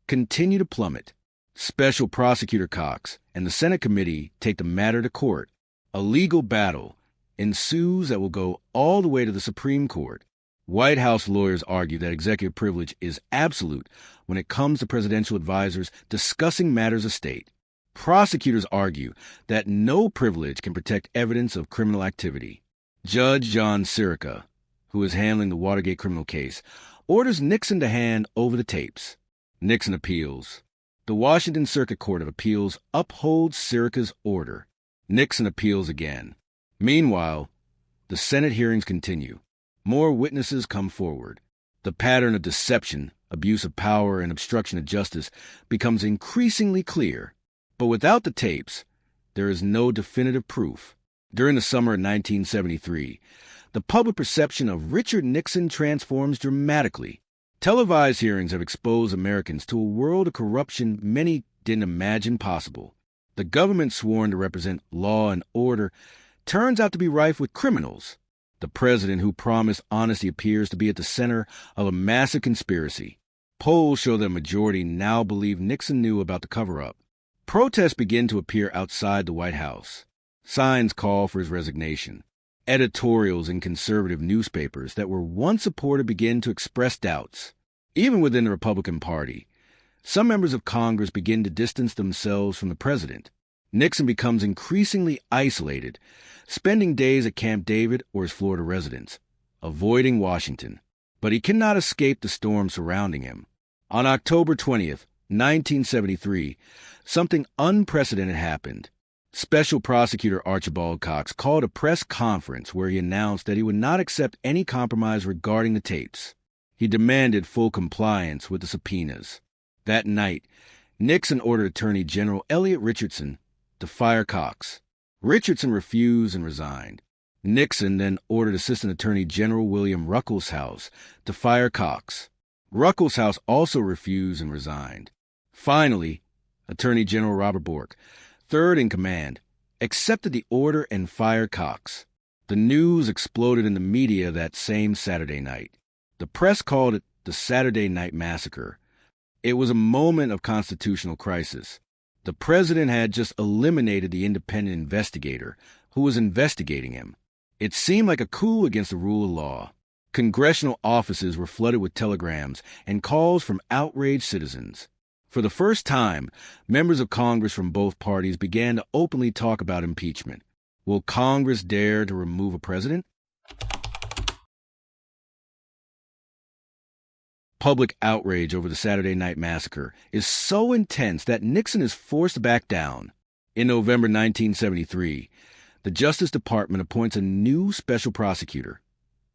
continue to plummet. Special Prosecutor Cox and the Senate committee take the matter to court. A legal battle ensues that will go all the way to the Supreme Court. White House lawyers argue that executive privilege is absolute when it comes to presidential advisors discussing matters of state. Prosecutors argue that no privilege can protect evidence of criminal activity. Judge John Sirica, who is handling the Watergate criminal case, orders Nixon to hand over the tapes. Nixon appeals. The Washington Circuit Court of Appeals upholds Sirica's order. Nixon appeals again. Meanwhile, the Senate hearings continue. More witnesses come forward. The pattern of deception, abuse of power, and obstruction of justice becomes increasingly clear. But without the tapes, there is no definitive proof. During the summer of 1973, the public perception of Richard Nixon transforms dramatically. Televised hearings have exposed Americans to a world of corruption many didn't imagine possible. The government sworn to represent law and order turns out to be rife with criminals. The president who promised honesty appears to be at the center of a massive conspiracy. Polls show that a majority now believe Nixon knew about the cover-up. Protests begin to appear outside the White House. Signs call for his resignation. Editorials in conservative newspapers that were once supported begin to express doubts. Even within the Republican Party, some members of Congress begin to distance themselves from the president. Nixon becomes increasingly isolated, spending days at Camp David or his Florida residence, avoiding Washington. But he cannot escape the storm surrounding him. On October 20th, 1973, something unprecedented happened. Special Prosecutor Archibald Cox called a press conference where he announced that he would not accept any compromise regarding the tapes. He demanded full compliance with the subpoenas. That night, Nixon ordered Attorney General Elliot Richardson to fire Cox. Richardson refused and resigned. Nixon then ordered Assistant Attorney General William Ruckelshaus to fire Cox. Ruckelshaus also refused and resigned. Finally, Attorney General Robert Bork, third in command, accepted the order and fired Cox. The news exploded in the media that same Saturday night. The press called it the Saturday Night Massacre. It was a moment of constitutional crisis. The president had just eliminated the independent investigator who was investigating him. It seemed like a coup against the rule of law. Congressional offices were flooded with telegrams and calls from outraged citizens. For the first time, members of Congress from both parties began to openly talk about impeachment. Will Congress dare to remove a president? Public outrage over the Saturday Night Massacre is so intense that Nixon is forced to back down. In November 1973, the Justice Department appoints a new special prosecutor,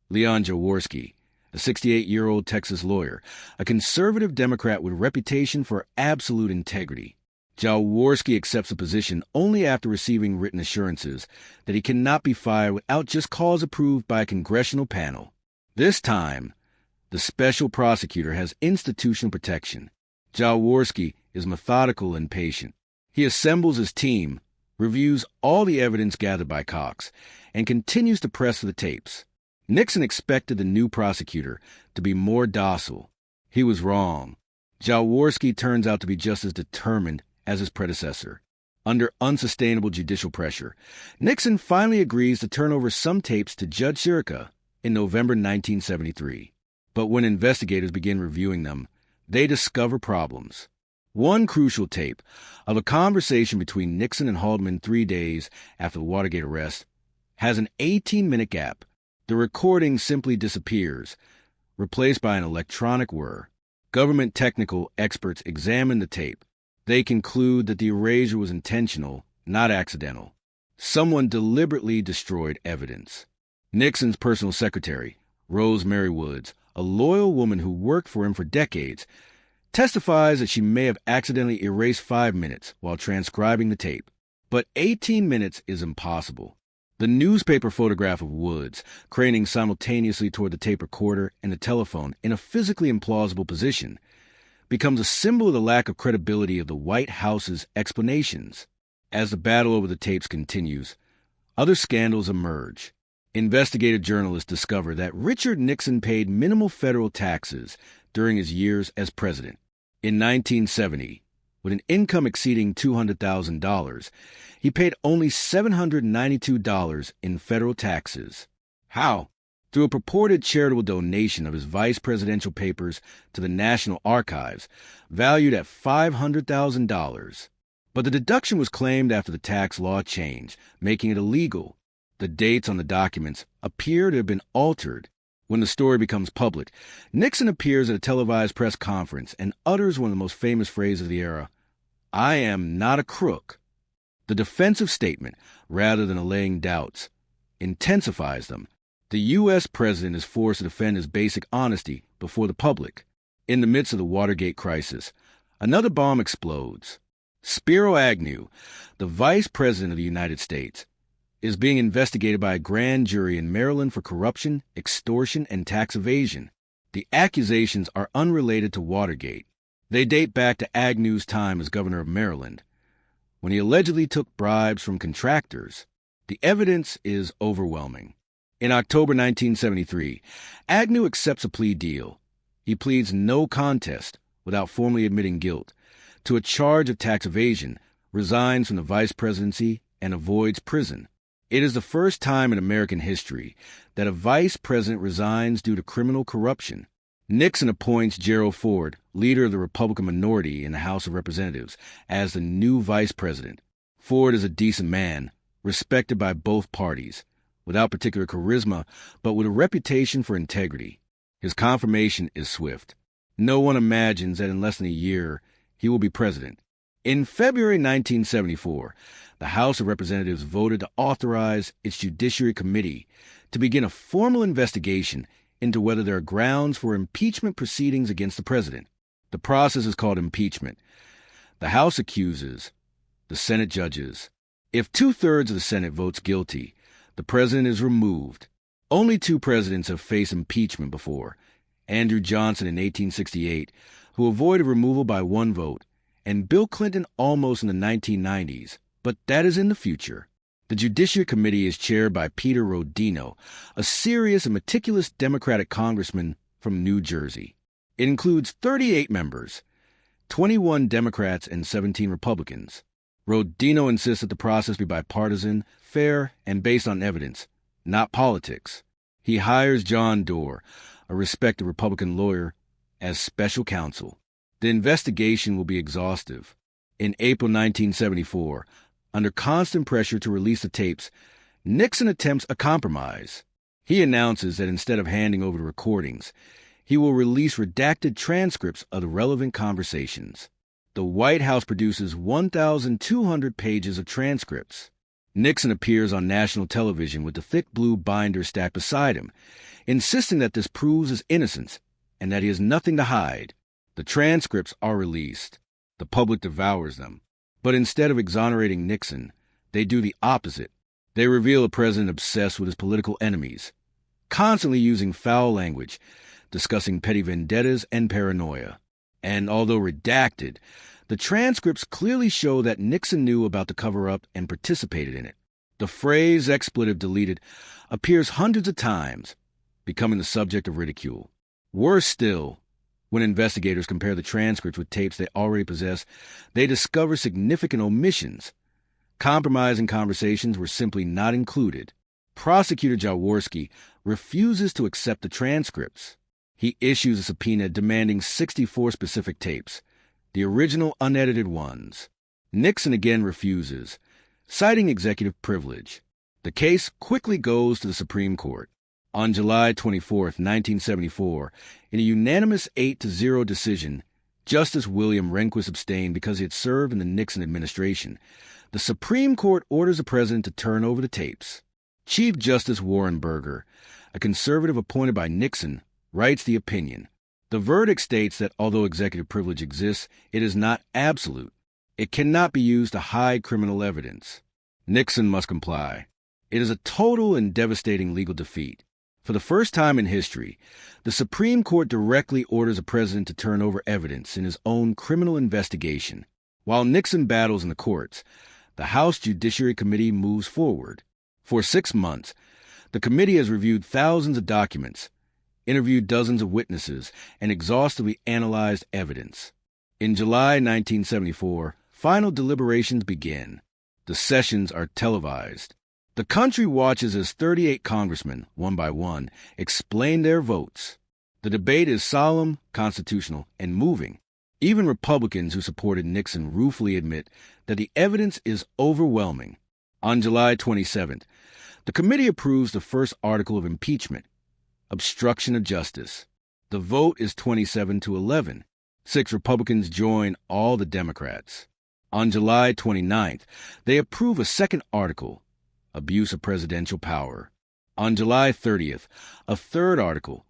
Leon Jaworski, a 68-year-old Texas lawyer, a conservative Democrat with a reputation for absolute integrity. Jaworski accepts the position only after receiving written assurances that he cannot be fired without just cause approved by a congressional panel. This time, the special prosecutor has institutional protection. Jaworski is methodical and patient. He assembles his team, reviews all the evidence gathered by Cox, and continues to press for the tapes. Nixon expected the new prosecutor to be more docile. He was wrong. Jaworski turns out to be just as determined as his predecessor. Under unsustainable judicial pressure, Nixon finally agrees to turn over some tapes to Judge Sirica in November 1973. But when investigators begin reviewing them, they discover problems. One crucial tape of a conversation between Nixon and Haldeman 3 days after the Watergate arrest has an 18-minute gap. The recording simply disappears, replaced by an electronic whir. Government technical experts examine the tape. They conclude that the erasure was intentional, not accidental. Someone deliberately destroyed evidence. Nixon's personal secretary, Rose Mary Woods, a loyal woman who worked for him for decades, testifies that she may have accidentally erased 5 minutes while transcribing the tape. But 18 minutes is impossible. The newspaper photograph of Woods, craning simultaneously toward the tape recorder and the telephone in a physically implausible position, becomes a symbol of the lack of credibility of the White House's explanations. As the battle over the tapes continues, other scandals emerge. Investigative journalists discover that Richard Nixon paid minimal federal taxes during his years as president. In 1970, with an income exceeding $200,000, he paid only $792 in federal taxes. How? Through a purported charitable donation of his vice presidential papers to the National Archives, valued at $500,000. But the deduction was claimed after the tax law changed, making it illegal. The dates on the documents appear to have been altered. When the story becomes public, Nixon appears at a televised press conference and utters one of the most famous phrases of the era, "I am not a crook." The defensive statement, rather than allaying doubts, intensifies them. The U.S. president is forced to defend his basic honesty before the public. In the midst of the Watergate crisis, another bomb explodes. Spiro Agnew, the vice president of the United States, is being investigated by a grand jury in Maryland for corruption, extortion, and tax evasion. The accusations are unrelated to Watergate. They date back to Agnew's time as governor of Maryland, when he allegedly took bribes from contractors. The evidence is overwhelming. In October 1973, Agnew accepts a plea deal. He pleads no contest without formally admitting guilt to a charge of tax evasion, resigns from the vice presidency, and avoids prison. It is the first time in American history that a vice president resigns due to criminal corruption. Nixon appoints Gerald Ford, leader of the Republican minority in the House of Representatives, as the new vice president. Ford is a decent man, respected by both parties, without particular charisma, but with a reputation for integrity. His confirmation is swift. No one imagines that in less than a year, he will be president. In February 1974, the House of Representatives voted to authorize its Judiciary Committee to begin a formal investigation into whether there are grounds for impeachment proceedings against the president. The process is called impeachment. The House accuses, the Senate judges. If 2/3 of the Senate votes guilty, the president is removed. Only 2 presidents have faced impeachment before, Andrew Johnson in 1868, who avoided removal by 1 vote, and Bill Clinton almost in the 1990s, but that is in the future. The Judiciary Committee is chaired by Peter Rodino, a serious and meticulous Democratic congressman from New Jersey. It includes 38 members, 21 Democrats and 17 Republicans. Rodino insists that the process be bipartisan, fair, and based on evidence, not politics. He hires John Doerr, a respected Republican lawyer, as special counsel. The investigation will be exhaustive. In April 1974, under constant pressure to release the tapes, Nixon attempts a compromise. He announces that instead of handing over the recordings, he will release redacted transcripts of the relevant conversations. The White House produces 1,200 pages of transcripts. Nixon appears on national television with the thick blue binder stacked beside him, insisting that this proves his innocence and that he has nothing to hide. The transcripts are released. The public devours them. But instead of exonerating Nixon, they do the opposite. They reveal a president obsessed with his political enemies, constantly using foul language, discussing petty vendettas and paranoia. And although redacted, the transcripts clearly show that Nixon knew about the cover-up and participated in it. The phrase expletive deleted appears hundreds of times, becoming the subject of ridicule. Worse still, when investigators compare the transcripts with tapes they already possess, they discover significant omissions. Compromising conversations were simply not included. Prosecutor Jaworski refuses to accept the transcripts. He issues a subpoena demanding 64 specific tapes, the original unedited ones. Nixon again refuses, citing executive privilege. The case quickly goes to the Supreme Court. On July 24, 1974, in a unanimous 8-0 decision, Justice William Rehnquist abstained because he had served in the Nixon administration. The Supreme Court orders the president to turn over the tapes. Chief Justice Warren Burger, a conservative appointed by Nixon, writes the opinion. The verdict states that although executive privilege exists, it is not absolute. It cannot be used to hide criminal evidence. Nixon must comply. It is a total and devastating legal defeat. For the first time in history, the Supreme Court directly orders a president to turn over evidence in his own criminal investigation. While Nixon battles in the courts, the House Judiciary Committee moves forward. For 6 months, the committee has reviewed thousands of documents, interviewed dozens of witnesses, and exhaustively analyzed evidence. In July 1974, final deliberations begin. The sessions are televised. The country watches as 38 congressmen, one by one, explain their votes. The debate is solemn, constitutional, and moving. Even Republicans who supported Nixon ruefully admit that the evidence is overwhelming. On July 27th, the committee approves the first article of impeachment, obstruction of justice. The vote is 27-11. 6 Republicans join all the Democrats. On July 29th, they approve a second article, abuse of presidential power. On July 30th, a third article,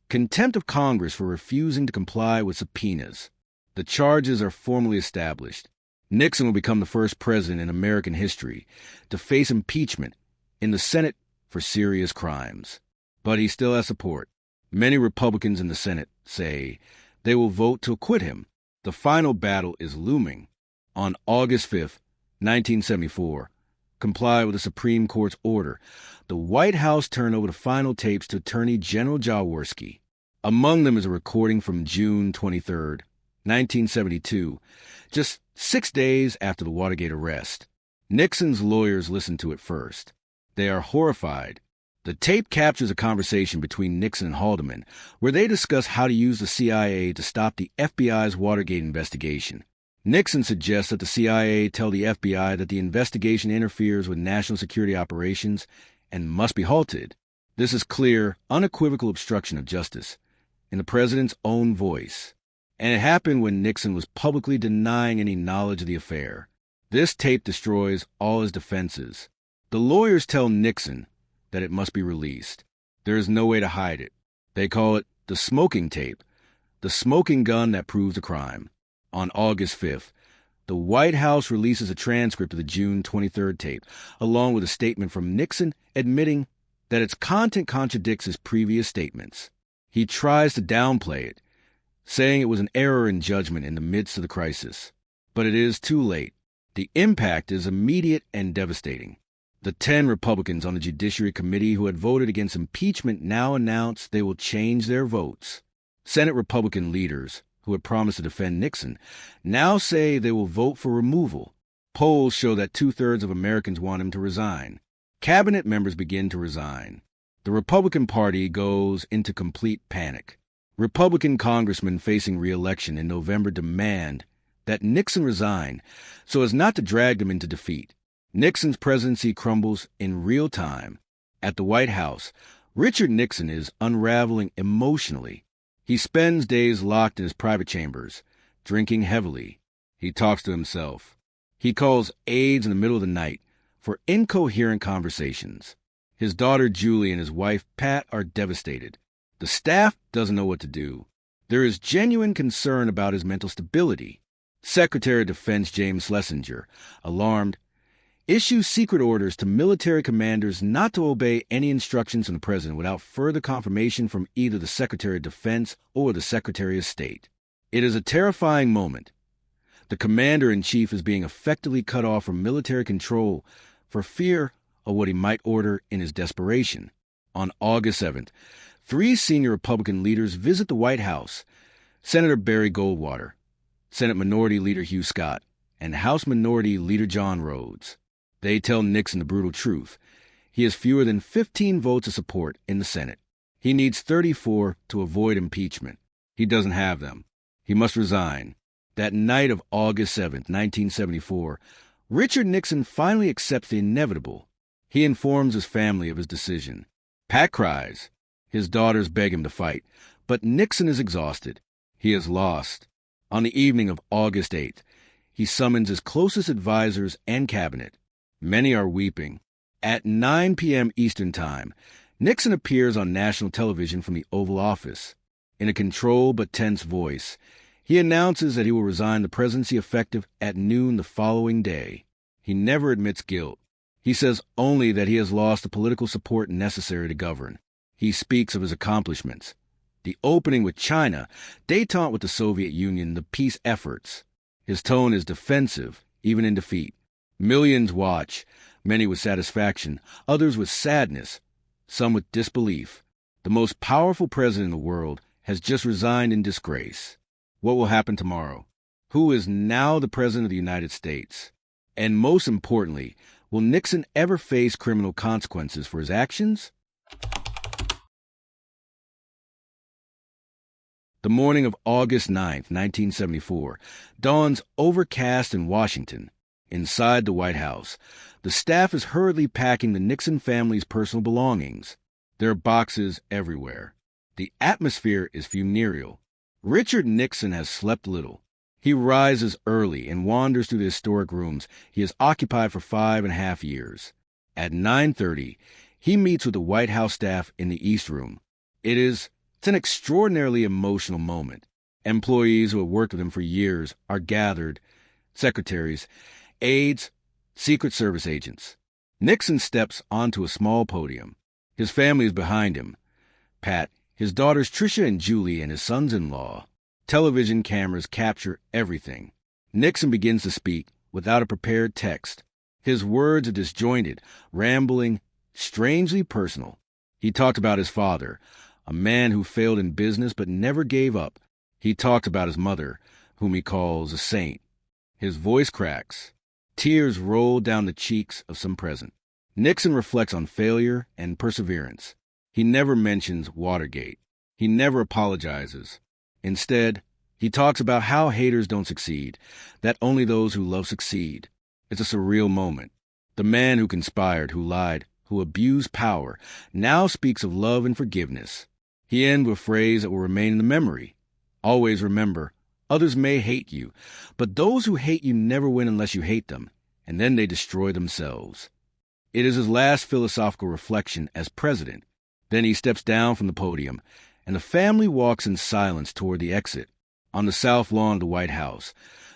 contempt of Congress for refusing to comply with subpoenas. The charges are formally established. Nixon will become the first president in American history to face impeachment in the Senate for serious crimes. But he still has support. Many Republicans in the Senate say they will vote to acquit him. The final battle is looming. On August 5th, 1974, comply with the Supreme Court's order, the White House turned over the final tapes to Attorney General Jaworski. Among them is a recording from June 23, 1972, just 6 days after the Watergate arrest. Nixon's lawyers listened to it first. They are horrified. The tape captures a conversation between Nixon and Haldeman, where they discuss how to use the CIA to stop the FBI's Watergate investigation. Nixon suggests that the CIA tell the FBI that the investigation interferes with national security operations and must be halted. This is clear, unequivocal obstruction of justice, in the president's own voice. And it happened when Nixon was publicly denying any knowledge of the affair. This tape destroys all his defenses. The lawyers tell Nixon that it must be released. There is no way to hide it. They call it the smoking tape, the smoking gun that proves a crime. On August 5th, the White House releases a transcript of the June 23rd tape, along with a statement from Nixon admitting that its content contradicts his previous statements. He tries to downplay it, saying it was an error in judgment in the midst of the crisis. But it is too late. The impact is immediate and devastating. The 10 Republicans on the Judiciary Committee who had voted against impeachment now announce they will change their votes. Senate Republican leaders, who had promised to defend Nixon, now say they will vote for removal. Polls show that 2/3 of Americans want him to resign. Cabinet members begin to resign. The Republican Party goes into complete panic. Republican congressmen facing re-election in November demand that Nixon resign so as not to drag them into defeat. Nixon's presidency crumbles in real time. At the White House, Richard Nixon is unraveling emotionally. He spends days locked in his private chambers, drinking heavily. He talks to himself. He calls aides in the middle of the night for incoherent conversations. His daughter Julie and his wife Pat are devastated. The staff doesn't know what to do. There is genuine concern about his mental stability. Secretary of Defense James Schlesinger, alarmed, issues secret orders to military commanders not to obey any instructions from the president without further confirmation from either the Secretary of Defense or the Secretary of State. It is a terrifying moment. The commander-in-chief is being effectively cut off from military control for fear of what he might order in his desperation. On August 7th, 3 senior Republican leaders visit the White House: Senator Barry Goldwater, Senate Minority Leader Hugh Scott, and House Minority Leader John Rhodes. They tell Nixon the brutal truth. He has fewer than 15 votes of support in the Senate. He needs 34 to avoid impeachment. He doesn't have them. He must resign. That night of August 7th, 1974, Richard Nixon finally accepts the inevitable. He informs his family of his decision. Pat cries. His daughters beg him to fight, but Nixon is exhausted. He has lost. On the evening of August 8th, he summons his closest advisors and cabinet. Many are weeping. At 9 p.m. Eastern Time, Nixon appears on national television from the Oval Office. In a controlled but tense voice, he announces that he will resign the presidency effective at noon the following day. He never admits guilt. He says only that he has lost the political support necessary to govern. He speaks of his accomplishments: the opening with China, détente with the Soviet Union, the peace efforts. His tone is defensive, even in defeat. Millions watch, many with satisfaction, others with sadness, some with disbelief. The most powerful president in the world has just resigned in disgrace. What will happen tomorrow? Who is now the President of the United States? And most importantly, will Nixon ever face criminal consequences for his actions? The morning of August 9th, 1974, dawns overcast in Washington. Inside the White House, the staff is hurriedly packing the Nixon family's personal belongings. There are boxes everywhere. The atmosphere is funereal. Richard Nixon has slept little. He rises early and wanders through the historic rooms he has occupied for 5.5 years. At 9:30, he meets with the White House staff in the East Room. It's an extraordinarily emotional moment. Employees who have worked with him for years are gathered: secretaries, aides, Secret Service agents. Nixon steps onto a small podium. His family is behind him: Pat, his daughters Tricia and Julie, and his sons-in-law. Television cameras capture everything. Nixon begins to speak without a prepared text. His words are disjointed, rambling, strangely personal. He talked about his father, a man who failed in business but never gave up. He talked about his mother, whom he calls a saint. His voice cracks. Tears roll down the cheeks of some present. Nixon reflects on failure and perseverance. He never mentions Watergate. He never apologizes. Instead, he talks about how haters don't succeed, that only those who love succeed. It's a surreal moment. The man who conspired, who lied, who abused power, now speaks of love and forgiveness. He ends with a phrase that will remain in the memory. Always remember, others may hate you, but those who hate you never win unless you hate them, and then they destroy themselves. It is his last philosophical reflection as president. Then he steps down from the podium, and the family walks in silence toward the exit. On the south lawn of the White House,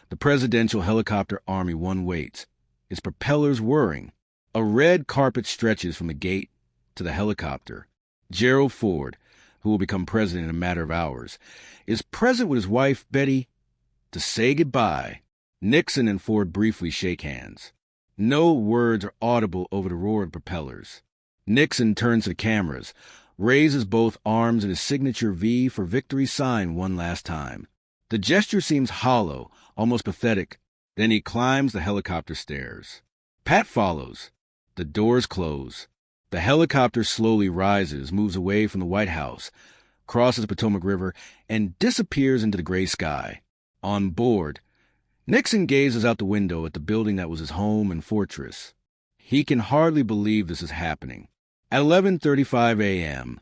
the presidential helicopter Army One waits, its propellers whirring. A red carpet stretches from the gate to the helicopter. Gerald Ford, who will become president in a matter of hours, is present with his wife, Betty, to say goodbye. Nixon and Ford briefly shake hands. No words are audible over the roar of propellers. Nixon turns to the cameras, raises both arms in his signature V for victory sign one last time. The gesture seems hollow, almost pathetic. Then he climbs the helicopter stairs. Pat follows. The doors close. The helicopter slowly rises, moves away from the White House, crosses the Potomac River, and disappears into the gray sky. On board, Nixon gazes out the window at the building that was his home and fortress. He can hardly believe this is happening. At 11:35 a.m.,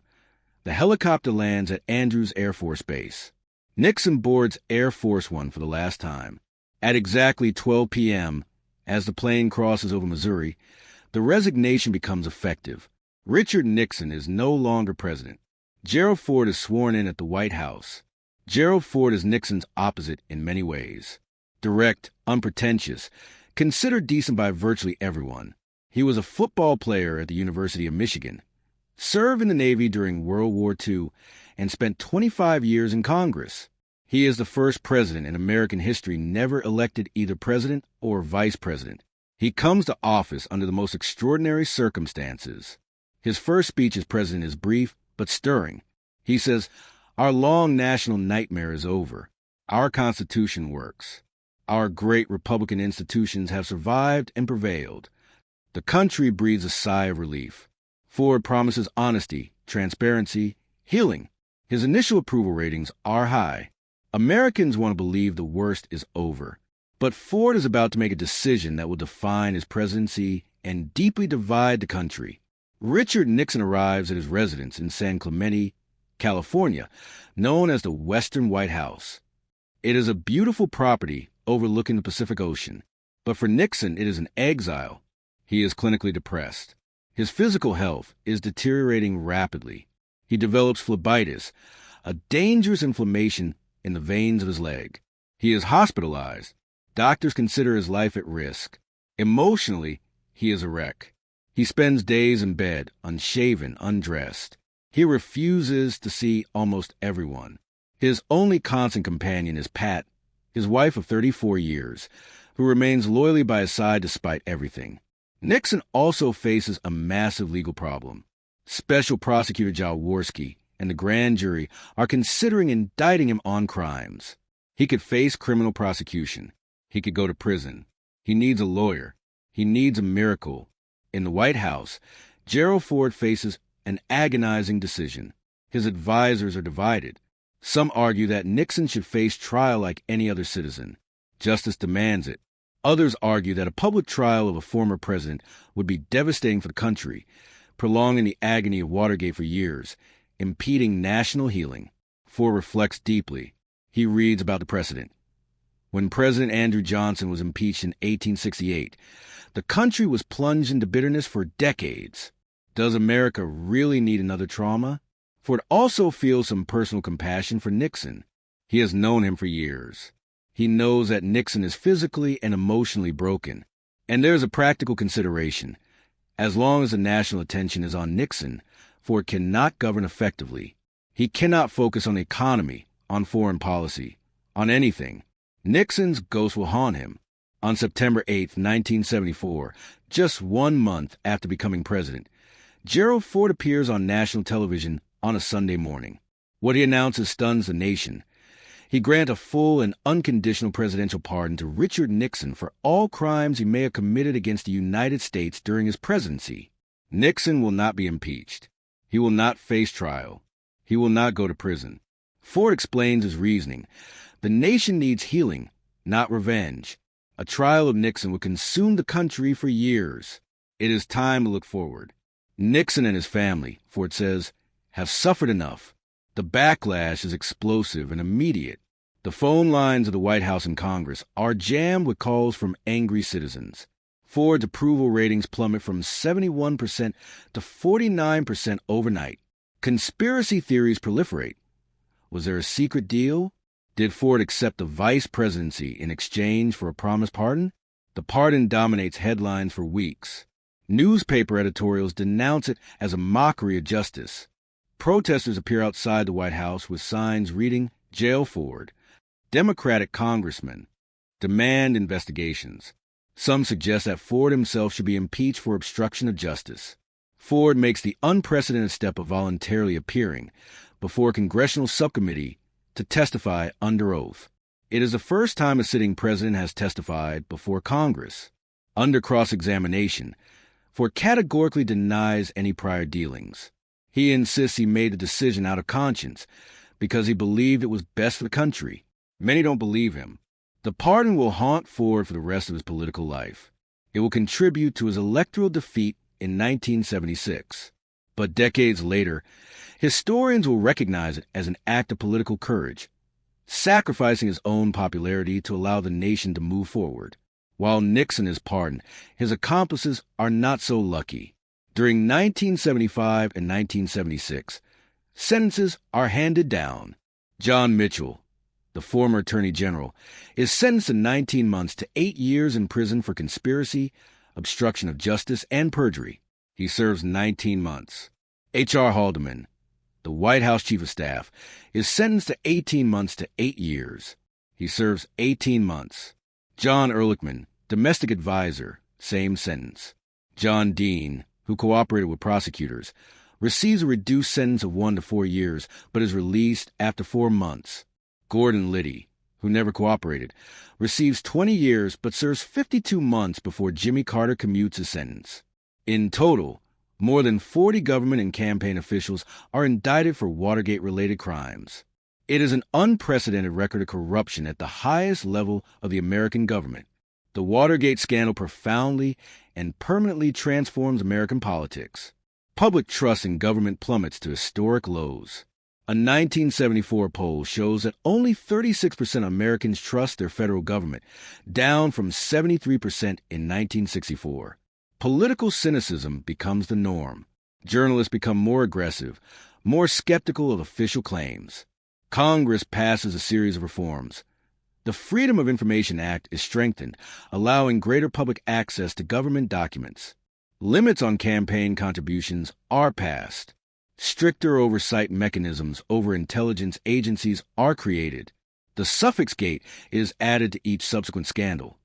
the helicopter lands at Andrews Air Force Base. Nixon boards Air Force One for the last time. At exactly 12 p.m., as the plane crosses over Missouri, the resignation becomes effective. Richard Nixon is no longer president. Gerald Ford is sworn in at the White House. Gerald Ford is Nixon's opposite in many ways. Direct, unpretentious, considered decent by virtually everyone. He was a football player at the University of Michigan, served in the Navy during World War II, and spent 25 years in Congress. He is the first president in American history never elected either president or vice president. He comes to office under the most extraordinary circumstances. His first speech as president is brief but stirring. He says, "Our long national nightmare is over. Our Constitution works. Our great Republican institutions have survived and prevailed. The country breathes a sigh of relief. Ford promises honesty, transparency, healing. His initial approval ratings are high. Americans want to believe the worst is over. But Ford is about to make a decision that will define his presidency and deeply divide the country." Richard Nixon arrives at his residence in San Clemente, California, known as the Western White House. It is a beautiful property overlooking the Pacific Ocean. But for Nixon, it is an exile. He is clinically depressed. His physical health is deteriorating rapidly. He develops phlebitis, a dangerous inflammation in the veins of his leg. He is hospitalized. Doctors consider his life at risk. Emotionally, he is a wreck. He spends days in bed, unshaven, undressed. He refuses to see almost everyone. His only constant companion is Pat, his wife of 34 years, who remains loyally by his side despite everything. Nixon also faces a massive legal problem. Special Prosecutor Jaworski and the grand jury are considering indicting him on crimes. He could face criminal prosecution. He could go to prison. He needs a lawyer. He needs a miracle. In the White House, Gerald Ford faces an agonizing decision. His advisors are divided. Some argue that Nixon should face trial like any other citizen. Justice demands it. Others argue that a public trial of a former president would be devastating for the country, prolonging the agony of Watergate for years, impeding national healing. Ford reflects deeply. He reads about the precedent. When President Andrew Johnson was impeached in 1868, the country was plunged into bitterness for decades. Does America really need another trauma? Ford also feels some personal compassion for Nixon. He has known him for years. He knows that Nixon is physically and emotionally broken. And there's a practical consideration. As long as the national attention is on Nixon, Ford cannot govern effectively. He cannot focus on the economy, on foreign policy, on anything. Nixon's ghost will haunt him. On September 8, 1974, just 1 month after becoming president, Gerald Ford appears on national television on a Sunday morning. What he announces stuns the nation. He grants a full and unconditional presidential pardon to Richard Nixon for all crimes he may have committed against the United States during his presidency. Nixon will not be impeached. He will not face trial. He will not go to prison. Ford explains his reasoning. The nation needs healing, not revenge. A trial of Nixon would consume the country for years. It is time to look forward. Nixon and his family, Ford says, have suffered enough. The backlash is explosive and immediate. The phone lines of the White House and Congress are jammed with calls from angry citizens. Ford's approval ratings plummet from 71% to 49% overnight. Conspiracy theories proliferate. Was there a secret deal? Did Ford accept the vice presidency in exchange for a promised pardon? The pardon dominates headlines for weeks. Newspaper editorials denounce it as a mockery of justice. Protesters appear outside the White House with signs reading, "Jail Ford." Democratic congressmen demand investigations. Some suggest that Ford himself should be impeached for obstruction of justice. Ford makes the unprecedented step of voluntarily appearing before a congressional subcommittee to testify under oath. It is the first time a sitting president has testified before Congress. Under cross-examination, Ford categorically denies any prior dealings. He insists he made the decision out of conscience because he believed it was best for the country. Many don't believe him. The pardon will haunt Ford for the rest of his political life. It will contribute to his electoral defeat in 1976. But decades later, historians will recognize it as an act of political courage, sacrificing his own popularity to allow the nation to move forward. While Nixon is pardoned, his accomplices are not so lucky. During 1975 and 1976, sentences are handed down. John Mitchell, the former Attorney General, is sentenced to 19 months to 8 years in prison for conspiracy, obstruction of justice, and perjury. He serves 19 months. H.R. Haldeman, the White House Chief of Staff, is sentenced to 18 months to 8 years. He serves 18 months. John Ehrlichman, domestic advisor, same sentence. John Dean, who cooperated with prosecutors, receives a reduced sentence of 1 to 4 years, but is released after 4 months. Gordon Liddy, who never cooperated, receives 20 years but serves 52 months before Jimmy Carter commutes his sentence. In total, more than 40 government and campaign officials are indicted for Watergate-related crimes. It is an unprecedented record of corruption at the highest level of the American government. The Watergate scandal profoundly and permanently transforms American politics. Public trust in government plummets to historic lows. A 1974 poll shows that only 36% of Americans trust their federal government, down from 73% in 1964. Political cynicism becomes the norm. Journalists become more aggressive, more skeptical of official claims. Congress passes a series of reforms. The Freedom of Information Act is strengthened, allowing greater public access to government documents. Limits on campaign contributions are passed. Stricter oversight mechanisms over intelligence agencies are created. The Suffix Gate is added to each subsequent scandal.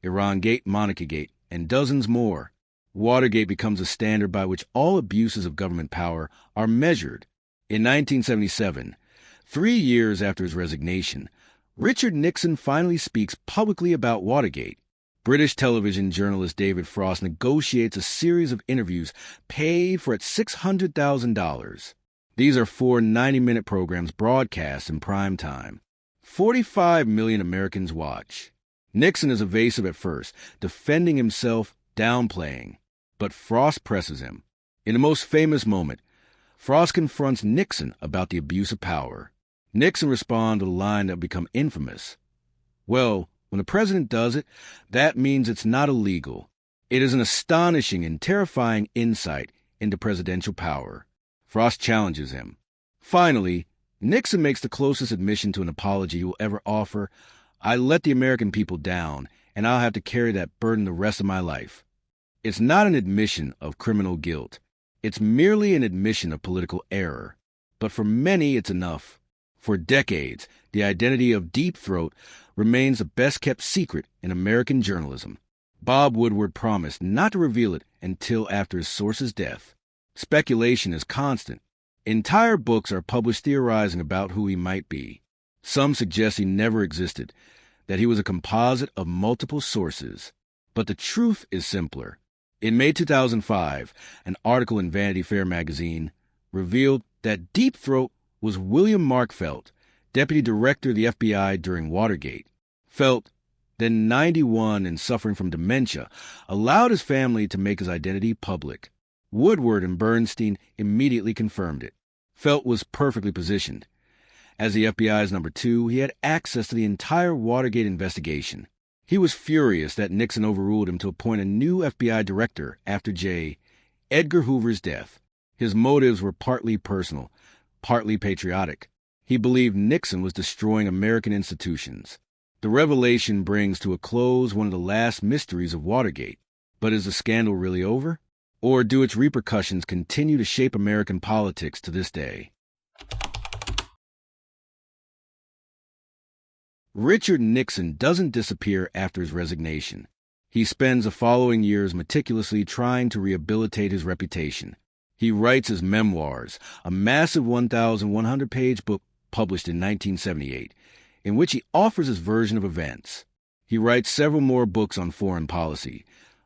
Irangate, Monarchygate, and dozens more. Watergate becomes a standard by which all abuses of government power are measured. In 1977, 3 years after his resignation, Richard Nixon finally speaks publicly about Watergate. British television journalist David Frost negotiates a series of interviews paid for at $600,000. These are 4 90-minute programs broadcast in prime time. 45 million Americans watch. Nixon is evasive at first, defending himself, downplaying. But Frost presses him. In the most famous moment, Frost confronts Nixon about the abuse of power. Nixon responds with a line that would become infamous. Well, when the president does it, that means it's not illegal. It is an astonishing and terrifying insight into presidential power. Frost challenges him. Finally, Nixon makes the closest admission to an apology he will ever offer. I let the American people down, and I'll have to carry that burden the rest of my life. It's not an admission of criminal guilt. It's merely an admission of political error. But for many, it's enough. For decades, the identity of Deep Throat remains the best-kept secret in American journalism. Bob Woodward promised not to reveal it until after his source's death. Speculation is constant. Entire books are published theorizing about who he might be. Some suggest he never existed, that he was a composite of multiple sources. But the truth is simpler. In May 2005, an article in Vanity Fair magazine revealed that Deep Throat was William Mark Felt, deputy director of the FBI during Watergate. Felt, then 91 and suffering from dementia, allowed his family to make his identity public. Woodward and Bernstein immediately confirmed it. Felt was perfectly positioned. As the FBI's number 2, he had access to the entire Watergate investigation. He was furious that Nixon overruled him to appoint a new FBI director after J. Edgar Hoover's death. His motives were partly personal, partly patriotic. He believed Nixon was destroying American institutions. The revelation brings to a close one of the last mysteries of Watergate. But is the scandal really over? Or do its repercussions continue to shape American politics to this day? Richard Nixon doesn't disappear after his resignation. He spends the following years meticulously trying to rehabilitate his reputation. He writes his memoirs, a massive 1,100-page book published in 1978, in which he offers his version of events. He writes several more books on foreign policy,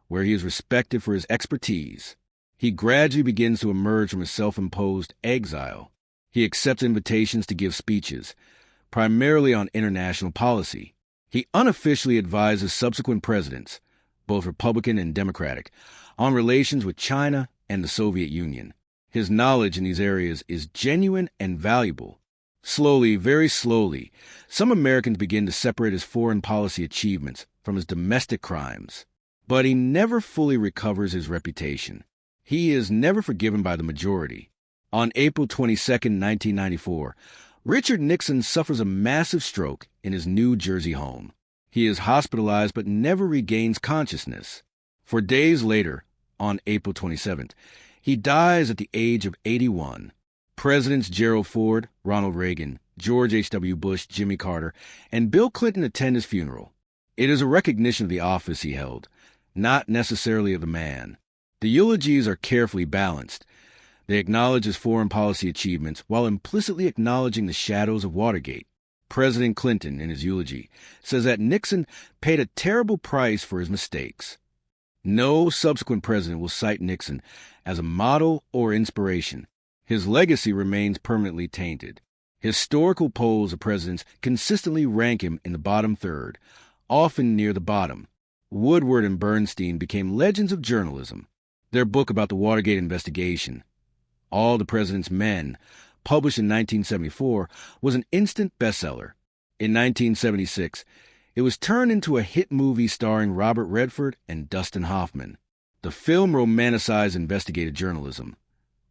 where he is respected for his expertise. He gradually begins to emerge from his self-imposed exile. He accepts invitations to give speeches, primarily on international policy. He unofficially advises subsequent presidents, both Republican and Democratic, on relations with China and the Soviet Union. His knowledge in these areas is genuine and valuable. Slowly, very slowly, some Americans begin to separate his foreign policy achievements from his domestic crimes. But he never fully recovers his reputation. He is never forgiven by the majority. On April 22, 1994, Richard Nixon suffers a massive stroke in his New Jersey home. He is hospitalized but never regains consciousness. For days later, on April 27th, he dies at the age of 81. Presidents Gerald Ford, Ronald Reagan, George H.W. Bush, Jimmy Carter, and Bill Clinton attend his funeral. It is a recognition of the office he held, not necessarily of the man. The eulogies are carefully balanced. They acknowledge his foreign policy achievements while implicitly acknowledging the shadows of Watergate. President Clinton, in his eulogy, says that Nixon paid a terrible price for his mistakes. No subsequent president will cite Nixon as a model or inspiration. His legacy remains permanently tainted. Historical polls of presidents consistently rank him in the bottom third, often near the bottom. Woodward and Bernstein became legends of journalism. Their book about the Watergate investigation, All the President's Men, published in 1974, was an instant bestseller. In 1976, it was turned into a hit movie starring Robert Redford and Dustin Hoffman. The film romanticized investigative journalism,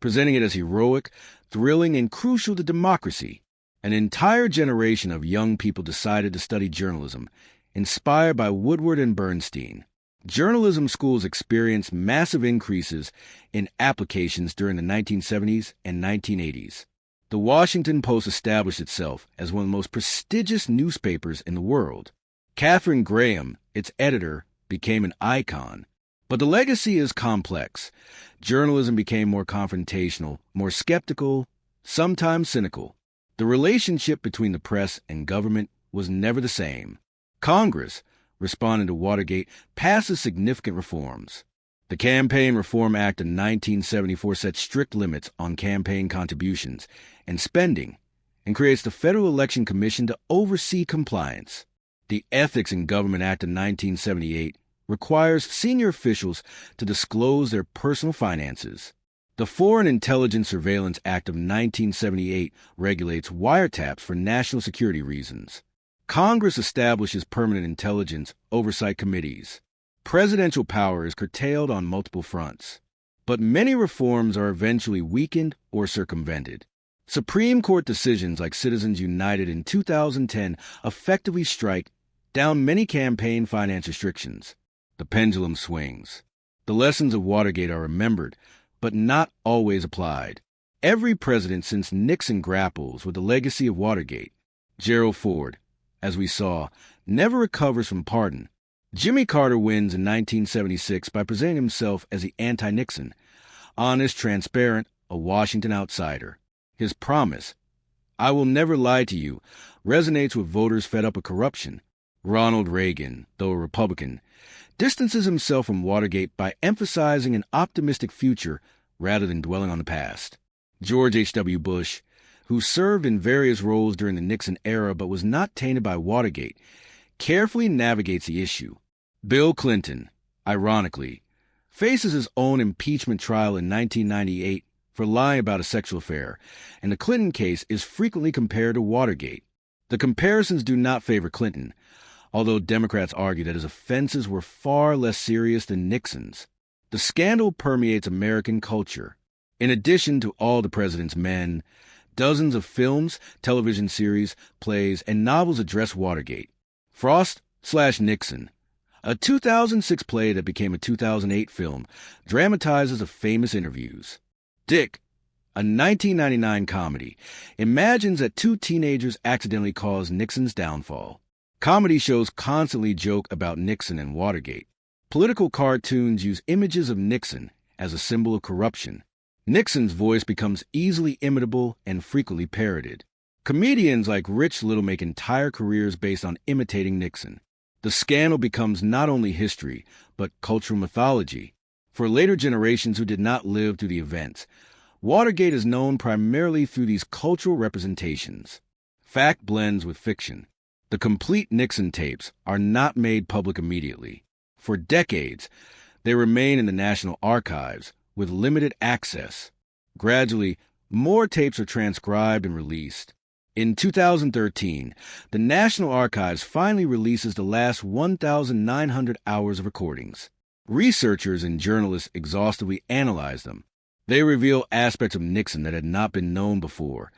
presenting it as heroic, thrilling, and crucial to democracy. An entire generation of young people decided to study journalism, inspired by Woodward and Bernstein. Journalism schools experienced massive increases in applications during the 1970s and 1980s. The Washington Post established itself as one of the most prestigious newspapers in the world. Katharine Graham, its editor, became an icon. But the legacy is complex. Journalism became more confrontational, more skeptical, sometimes cynical. The relationship between the press and government was never the same. Congress, responding to Watergate, passes significant reforms. The Campaign Reform Act of 1974 sets strict limits on campaign contributions and spending and creates the Federal Election Commission to oversee compliance. The Ethics in Government Act of 1978 requires senior officials to disclose their personal finances. The Foreign Intelligence Surveillance Act of 1978 regulates wiretaps for national security reasons. Congress establishes permanent intelligence oversight committees. Presidential power is curtailed on multiple fronts. But many reforms are eventually weakened or circumvented. Supreme Court decisions like Citizens United in 2010 effectively strike down many campaign finance restrictions. The pendulum swings. The lessons of Watergate are remembered, but not always applied. Every president since Nixon grapples with the legacy of Watergate. Gerald Ford, as we saw, never recovers from pardon. Jimmy Carter wins in 1976 by presenting himself as the anti-Nixon, honest, transparent, a Washington outsider. His promise, "I will never lie to you," resonates with voters fed up with corruption. Ronald Reagan, though a Republican, distances himself from Watergate by emphasizing an optimistic future rather than dwelling on the past. George H.W. Bush, who served in various roles during the Nixon era but was not tainted by Watergate, carefully navigates the issue. Bill Clinton, ironically, faces his own impeachment trial in 1998 for lying about a sexual affair, and the Clinton case is frequently compared to Watergate. The comparisons do not favor Clinton, although Democrats argue that his offenses were far less serious than Nixon's. The scandal permeates American culture. In addition to All the President's Men, dozens of films, television series, plays, and novels address Watergate. Frost/Nixon, a 2006 play that became a 2008 film, dramatizes the famous interviews. Dick, a 1999 comedy, imagines that two teenagers accidentally caused Nixon's downfall. Comedy shows constantly joke about Nixon and Watergate. Political cartoons use images of Nixon as a symbol of corruption. Nixon's voice becomes easily imitable and frequently parodied. Comedians like Rich Little make entire careers based on imitating Nixon. The scandal becomes not only history, but cultural mythology. For later generations who did not live through the events, Watergate is known primarily through these cultural representations. Fact blends with fiction. The complete Nixon tapes are not made public immediately. For decades, they remain in the National Archives with limited access. Gradually, more tapes are transcribed and released. In 2013, the National Archives finally releases the last 1,900 hours of recordings. Researchers and journalists exhaustively analyze them. They reveal aspects of Nixon that had not been known before,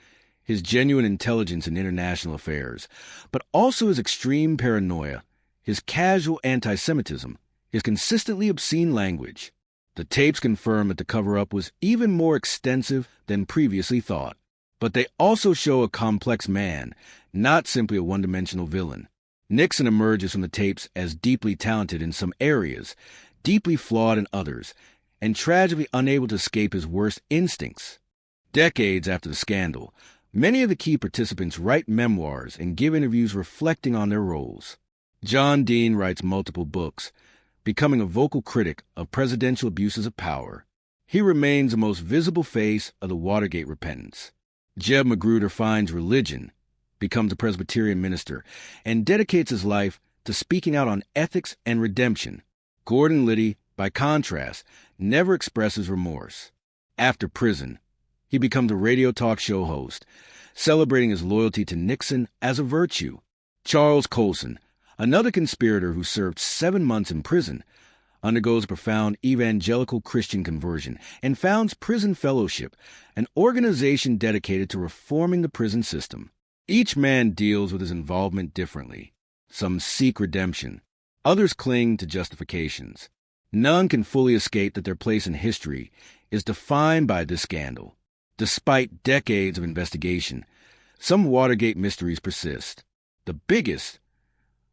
his genuine intelligence in international affairs, but also his extreme paranoia, his casual anti-Semitism, his consistently obscene language. The tapes confirm that the cover-up was even more extensive than previously thought. But they also show a complex man, not simply a one-dimensional villain. Nixon emerges from the tapes as deeply talented in some areas, deeply flawed in others, and tragically unable to escape his worst instincts. Decades after the scandal, many of the key participants write memoirs and give interviews reflecting on their roles. John Dean writes multiple books, becoming a vocal critic of presidential abuses of power. He remains the most visible face of the Watergate repentance. Jeb Magruder finds religion, becomes a Presbyterian minister, and dedicates his life to speaking out on ethics and redemption. Gordon Liddy, by contrast, never expresses remorse. After prison, he becomes a radio talk show host, celebrating his loyalty to Nixon as a virtue. Charles Colson, another conspirator who served 7 months in prison, undergoes a profound evangelical Christian conversion and founds Prison Fellowship, an organization dedicated to reforming the prison system. Each man deals with his involvement differently. Some seek redemption. Others cling to justifications. None can fully escape that their place in history is defined by this scandal. Despite decades of investigation, some Watergate mysteries persist. The biggest: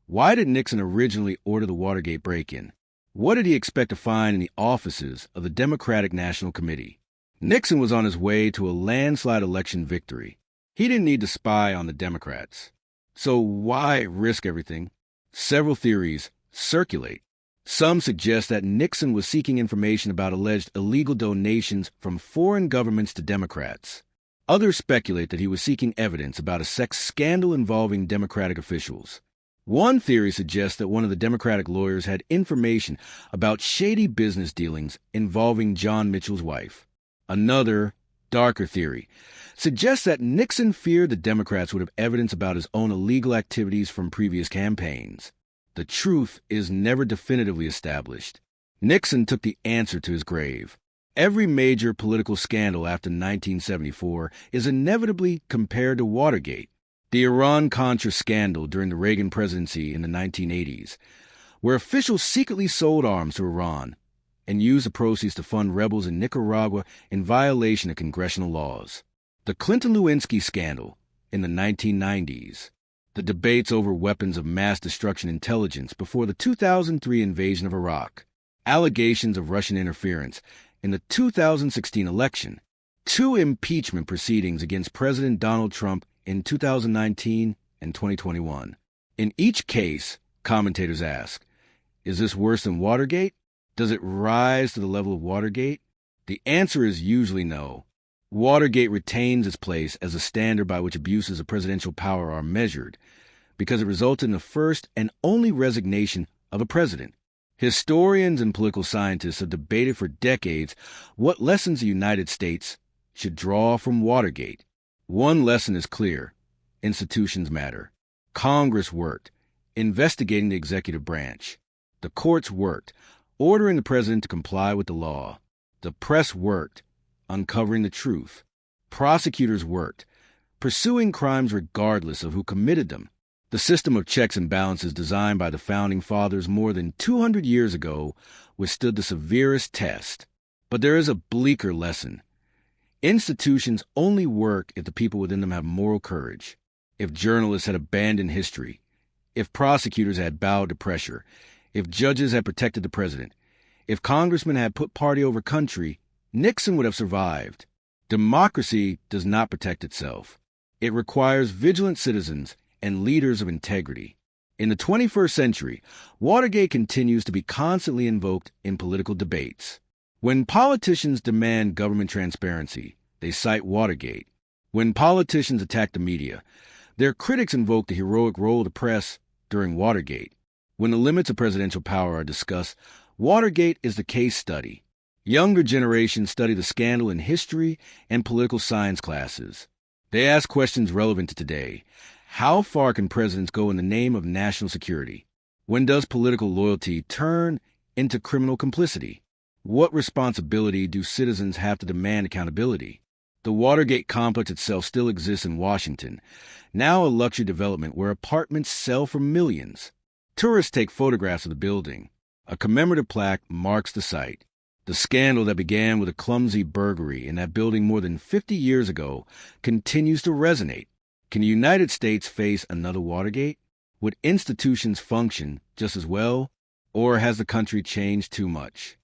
why did Nixon originally order the Watergate break-in? What did he expect to find in the offices of the Democratic National Committee? Nixon was on his way to a landslide election victory. He didn't need to spy on the Democrats. So why risk everything? Several theories circulate. Some suggest that Nixon was seeking information about alleged illegal donations from foreign governments to Democrats. Others speculate that he was seeking evidence about a sex scandal involving Democratic officials. One theory suggests that one of the Democratic lawyers had information about shady business dealings involving John Mitchell's wife. Another, darker theory suggests that Nixon feared the Democrats would have evidence about his own illegal activities from previous campaigns. The truth is never definitively established. Nixon took the answer to his grave. Every major political scandal after 1974 is inevitably compared to Watergate. The Iran-Contra scandal during the Reagan presidency in the 1980s, where officials secretly sold arms to Iran and used the proceeds to fund rebels in Nicaragua in violation of congressional laws. The Clinton-Lewinsky scandal in the 1990s. The debates over weapons of mass destruction intelligence before the 2003 invasion of Iraq. Allegations of Russian interference in the 2016 election. 2 impeachment proceedings against President Donald Trump in 2019 and 2021. In each case, commentators ask, is this worse than Watergate? Does it rise to the level of Watergate? The answer is usually no. Watergate retains its place as a standard by which abuses of presidential power are measured, because it resulted in the first and only resignation of a president. Historians and political scientists have debated for decades what lessons the United States should draw from Watergate. One lesson is clear: institutions matter. Congress worked, investigating the executive branch. The courts worked, ordering the president to comply with the law. The press worked, uncovering the truth. Prosecutors worked, pursuing crimes regardless of who committed them. The system of checks and balances designed by the Founding Fathers more than 200 years ago withstood the severest test. But there is a bleaker lesson. Institutions only work if the people within them have moral courage. If journalists had abandoned history, if prosecutors had bowed to pressure, if judges had protected the president, if congressmen had put party over country, Nixon would have survived. Democracy does not protect itself. It requires vigilant citizens and leaders of integrity. In the 21st century, Watergate continues to be constantly invoked in political debates. When politicians demand government transparency, they cite Watergate. When politicians attack the media, their critics invoke the heroic role of the press during Watergate. When the limits of presidential power are discussed, Watergate is the case study. Younger generations study the scandal in history and political science classes. They ask questions relevant to today. How far can presidents go in the name of national security? When does political loyalty turn into criminal complicity? What responsibility do citizens have to demand accountability? The Watergate complex itself still exists in Washington, now a luxury development where apartments sell for millions. Tourists take photographs of the building. A commemorative plaque marks the site. The scandal that began with a clumsy burglary in that building more than 50 years ago continues to resonate. Can the United States face another Watergate? Would institutions function just as well, or has the country changed too much?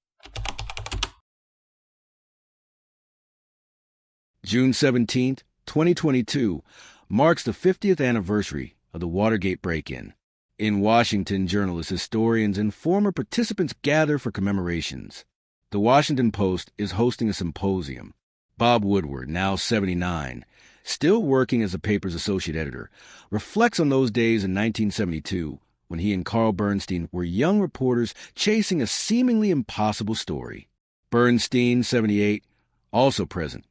June 17, 2022, marks the 50th anniversary of the Watergate break-in. In Washington, journalists, historians, and former participants gather for commemorations. The Washington Post is hosting a symposium. Bob Woodward, now 79, still working as the paper's associate editor, reflects on those days in 1972 when he and Carl Bernstein were young reporters chasing a seemingly impossible story. Bernstein, 78, also present,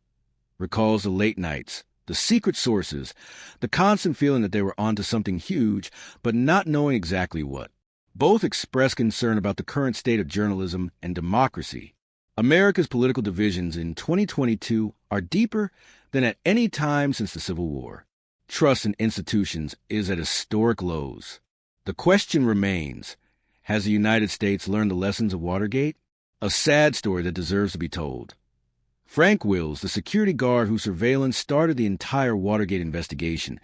recalls the late nights, the secret sources, the constant feeling that they were onto something huge, but not knowing exactly what. Both express concern about the current state of journalism and democracy. America's political divisions in 2022 are deeper than at any time since the Civil War. Trust in institutions is at historic lows. The question remains, has the United States learned the lessons of Watergate? A sad story that deserves to be told. Frank Wills, the security guard whose surveillance started the entire Watergate investigation,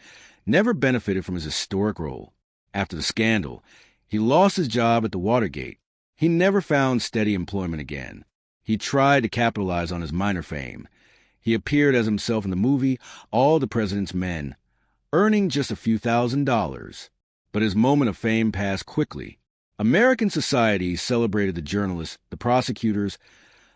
never benefited from his historic role. After the scandal, he lost his job at the Watergate. He never found steady employment again. He tried to capitalize on his minor fame. He appeared as himself in the movie All the President's Men, earning just a few $1,000s. But his moment of fame passed quickly. American society celebrated the journalists, the prosecutors,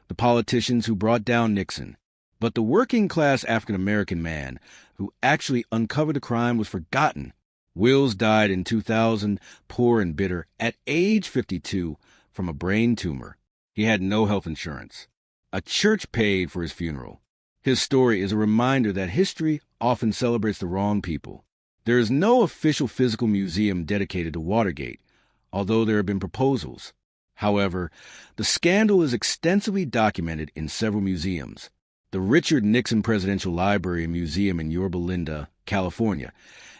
the politicians who brought down Nixon. But the working-class African-American man who actually uncovered the crime was forgotten. Wills died in 2000, poor and bitter, at age 52, from a brain tumor. He had no health insurance. A church paid for his funeral. His story is a reminder that history often celebrates the wrong people. There is no official physical museum dedicated to Watergate, although there have been proposals. However, the scandal is extensively documented in several museums. The Richard Nixon Presidential Library and Museum in Yorba Linda, California,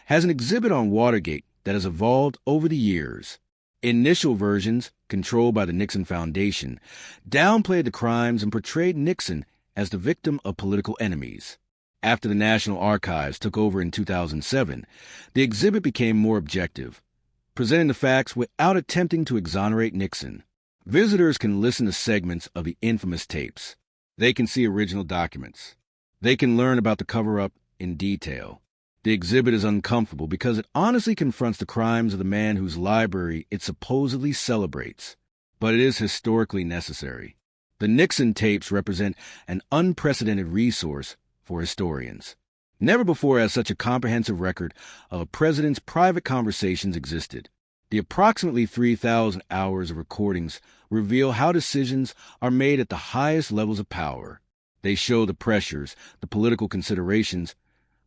has an exhibit on Watergate that has evolved over the years. Initial versions, controlled by the Nixon Foundation, downplayed the crimes and portrayed Nixon as the victim of political enemies. After the National Archives took over in 2007, the exhibit became more objective, presenting the facts without attempting to exonerate Nixon. Visitors can listen to segments of the infamous tapes. They can see original documents. They can learn about the cover-up in detail. The exhibit is uncomfortable because it honestly confronts the crimes of the man whose library it supposedly celebrates. But it is historically necessary. The Nixon tapes represent an unprecedented resource for historians. Never before has such a comprehensive record of a president's private conversations existed. The approximately 3,000 hours of recordings reveal how decisions are made at the highest levels of power. They show the pressures, the political considerations,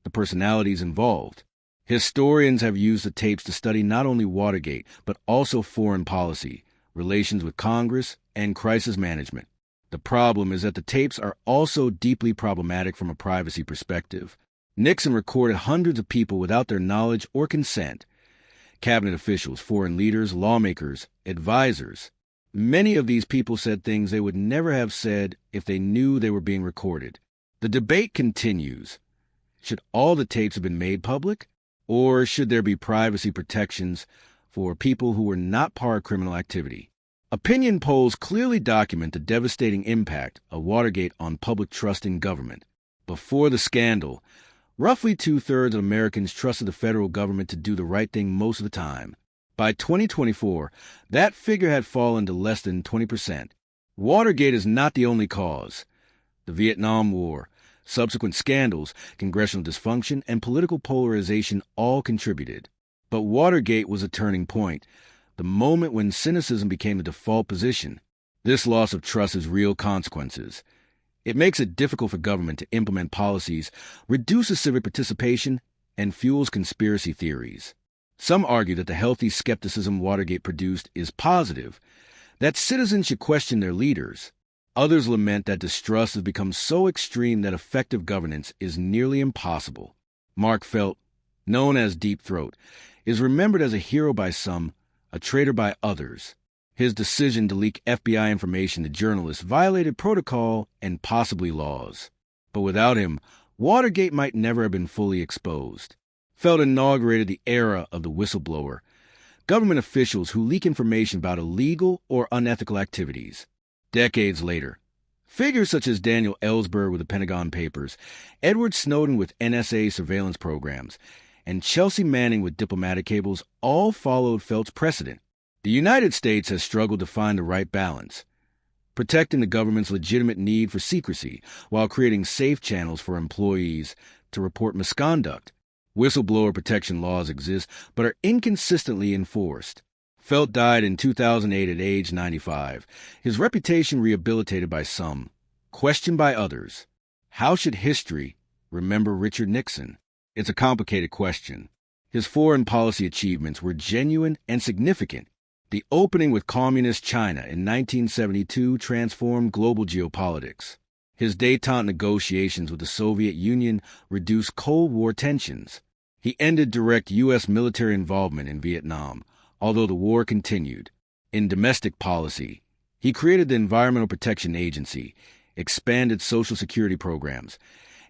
the personalities involved. Historians have used the tapes to study not only Watergate, but also foreign policy, relations with Congress, and crisis management. The problem is that the tapes are also deeply problematic from a privacy perspective. Nixon recorded hundreds of people without their knowledge or consent. Cabinet officials, foreign leaders, lawmakers, advisors. Many of these people said things they would never have said if they knew they were being recorded. The debate continues. Should all the tapes have been made public? Or should there be privacy protections for people who were not part of criminal activity? Opinion polls clearly document the devastating impact of Watergate on public trust in government. Before the scandal, roughly 2/3 of Americans trusted the federal government to do the right thing most of the time. By 2024, that figure had fallen to less than 20%. Watergate is not the only cause. The Vietnam War, subsequent scandals, congressional dysfunction, and political polarization all contributed. But Watergate was a turning point, the moment when cynicism became the default position. This loss of trust has real consequences. It makes it difficult for government to implement policies, reduces civic participation, and fuels conspiracy theories. Some argue that the healthy skepticism Watergate produced is positive, that citizens should question their leaders. Others lament that distrust has become so extreme that effective governance is nearly impossible. Mark Felt, known as Deep Throat, is remembered as a hero by some, a traitor by others. His decision to leak FBI information to journalists violated protocol and possibly laws. But without him, Watergate might never have been fully exposed. Felt inaugurated the era of the whistleblower, government officials who leak information about illegal or unethical activities. Decades later, figures such as Daniel Ellsberg with the Pentagon Papers, Edward Snowden with NSA surveillance programs, and Chelsea Manning with diplomatic cables all followed Felt's precedent. The United States has struggled to find the right balance, protecting the government's legitimate need for secrecy while creating safe channels for employees to report misconduct. Whistleblower protection laws exist but are inconsistently enforced. Felt died in 2008 at age 95, his reputation rehabilitated by some, questioned by others. How should history remember Richard Nixon? It's a complicated question. His foreign policy achievements were genuine and significant. The opening with Communist China in 1972 transformed global geopolitics. His détente negotiations with the Soviet Union reduced Cold War tensions. He ended direct U.S. military involvement in Vietnam, although the war continued. In domestic policy, he created the Environmental Protection Agency, expanded Social Security programs,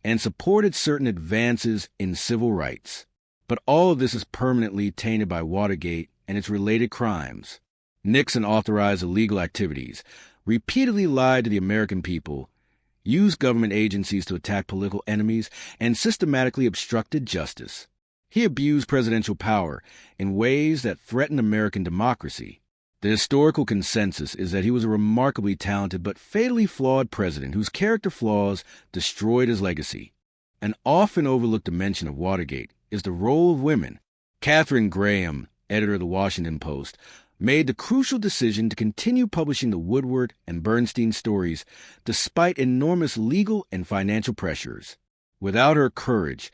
and supported certain advances in civil rights. But all of this is permanently tainted by Watergate and its related crimes. Nixon authorized illegal activities, repeatedly lied to the American people, used government agencies to attack political enemies, and systematically obstructed justice. He abused presidential power in ways that threatened American democracy. The historical consensus is that he was a remarkably talented but fatally flawed president whose character flaws destroyed his legacy. An often overlooked dimension of Watergate is the role of women. Katharine Graham, editor of the Washington Post, made the crucial decision to continue publishing the Woodward and Bernstein stories despite enormous legal and financial pressures. Without her courage,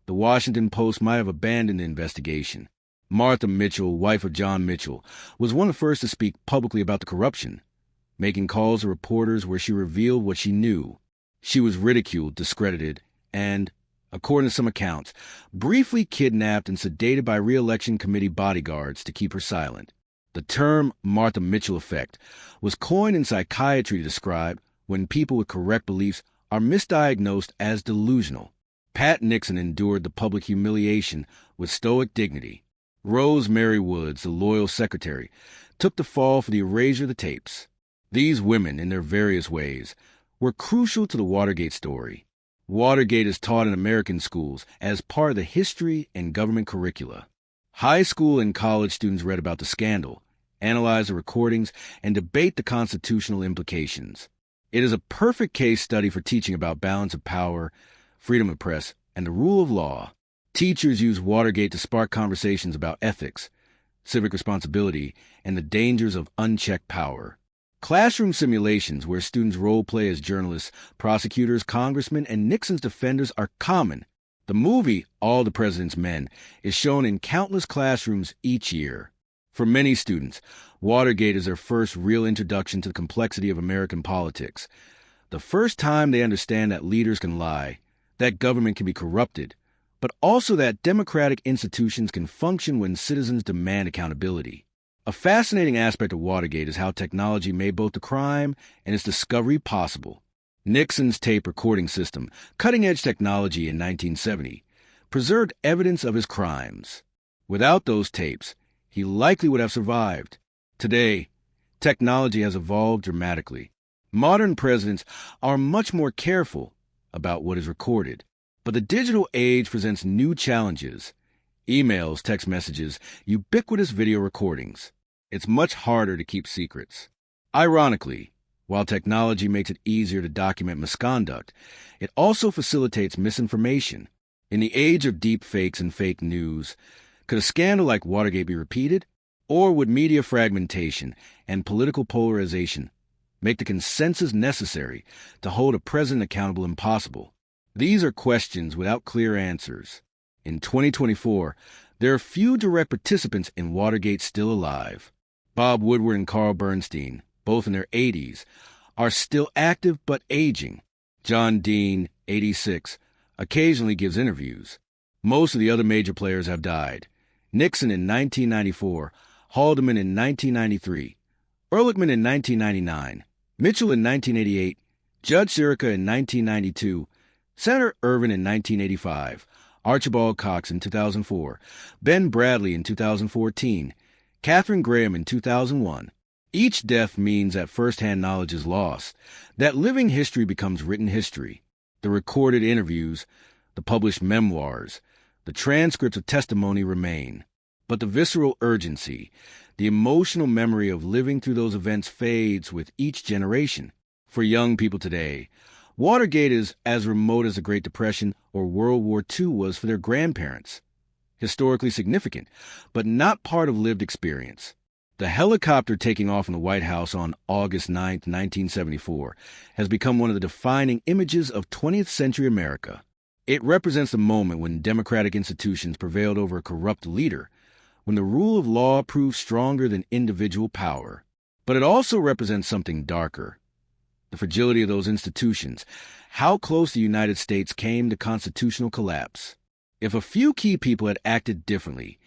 the Washington Post might have abandoned the investigation. Martha Mitchell, wife of John Mitchell, was one of the first to speak publicly about the corruption, making calls to reporters where she revealed what she knew. She was ridiculed, discredited, and, according to some accounts, briefly kidnapped and sedated by re-election committee bodyguards to keep her silent. The term Martha Mitchell effect was coined in psychiatry to describe when people with correct beliefs are misdiagnosed as delusional. Pat Nixon endured the public humiliation with stoic dignity. Rose Mary Woods, the loyal secretary, took the fall for the erasure of the tapes. These women, in their various ways, were crucial to the Watergate story. Watergate is taught in American schools as part of the history and government curricula. High school and college students read about the scandal, analyze the recordings, and debate the constitutional implications. It is a perfect case study for teaching about balance of power, freedom of press, and the rule of law. Teachers use Watergate to spark conversations about ethics, civic responsibility, and the dangers of unchecked power. Classroom simulations where students role-play as journalists, prosecutors, congressmen, and Nixon's defenders are common. The movie, All the President's Men, is shown in countless classrooms each year. For many students, Watergate is their first real introduction to the complexity of American politics. The first time they understand that leaders can lie, that government can be corrupted, but also that democratic institutions can function when citizens demand accountability. A fascinating aspect of Watergate is how technology made both the crime and its discovery possible. Nixon's tape recording system, cutting-edge technology in 1970, preserved evidence of his crimes. Without those tapes, he likely would have survived. Today, technology has evolved dramatically. Modern presidents are much more careful about what is recorded. But the digital age presents new challenges. Emails, text messages, ubiquitous video recordings. It's much harder to keep secrets. Ironically, while technology makes it easier to document misconduct, it also facilitates misinformation. In the age of deep fakes and fake news, could a scandal like Watergate be repeated? Or would media fragmentation and political polarization make the consensus necessary to hold a president accountable impossible? These are questions without clear answers. In 2024, there are few direct participants in Watergate still alive. Bob Woodward and Carl Bernstein, both in their 80s, are still active but aging. John Dean, 86, occasionally gives interviews. Most of the other major players have died. Nixon in 1994, Haldeman in 1993, Ehrlichman in 1999, Mitchell in 1988, Judge Sirica in 1992, Senator Ervin in 1985, Archibald Cox in 2004, Ben Bradley in 2014, Katharine Graham in 2001. Each death means that first-hand knowledge is lost, that living history becomes written history. The recorded interviews, the published memoirs, the transcripts of testimony remain. But the visceral urgency, the emotional memory of living through those events fades with each generation. For young people today, Watergate is as remote as the Great Depression or World War II was for their grandparents. Historically significant, but not part of lived experience. The helicopter taking off from the White House on August 9, 1974, has become one of the defining images of 20th century America. It represents the moment when democratic institutions prevailed over a corrupt leader, when the rule of law proved stronger than individual power. But it also represents something darker. The fragility of those institutions, how close the United States came to constitutional collapse. If a few key people had acted differently,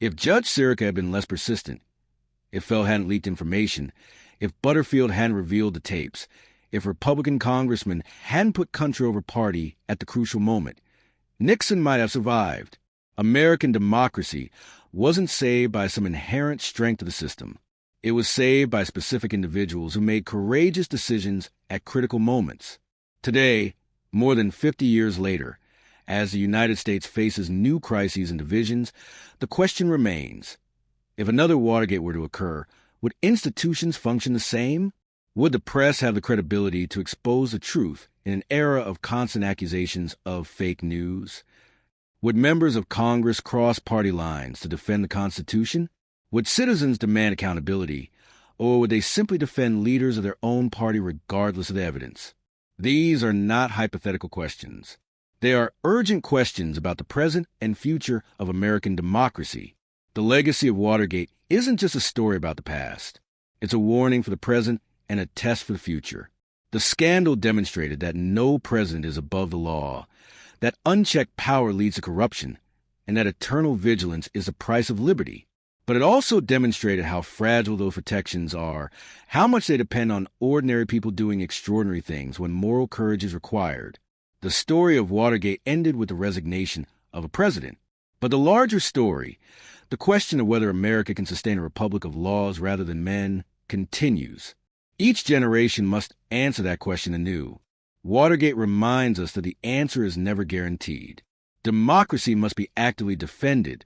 if Judge Sirica had been less persistent, if Fell hadn't leaked information, if Butterfield hadn't revealed the tapes, if Republican congressmen hadn't put country over party at the crucial moment, Nixon might have survived. American democracy wasn't saved by some inherent strength of the system. It was saved by specific individuals who made courageous decisions at critical moments. Today, more than 50 years later, as the United States faces new crises and divisions, the question remains, if another Watergate were to occur, would institutions function the same? Would the press have the credibility to expose the truth in an era of constant accusations of fake news? Would members of Congress cross party lines to defend the Constitution? Would citizens demand accountability, or would they simply defend leaders of their own party regardless of the evidence? These are not hypothetical questions. They are urgent questions about the present and future of American democracy. The legacy of Watergate isn't just a story about the past. It's a warning for the present and a test for the future. The scandal demonstrated that no president is above the law, that unchecked power leads to corruption, and that eternal vigilance is the price of liberty. But it also demonstrated how fragile those protections are, how much they depend on ordinary people doing extraordinary things when moral courage is required. The story of Watergate ended with the resignation of a president. But the larger story, the question of whether America can sustain a republic of laws rather than men, continues. Each generation must answer that question anew. Watergate reminds us that the answer is never guaranteed. Democracy must be actively defended,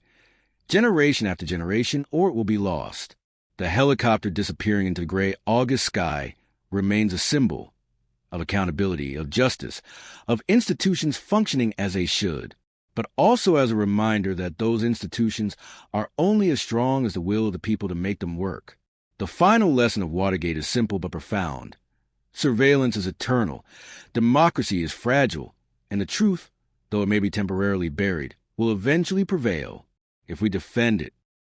generation after generation, or it will be lost. The helicopter disappearing into the gray August sky remains a symbol of accountability, of justice, of institutions functioning as they should, but also as a reminder that those institutions are only as strong as the will of the people to make them work. The final lesson of Watergate is simple but profound. Surveillance is eternal, democracy is fragile, and the truth, though it may be temporarily buried, will eventually prevail if we defend it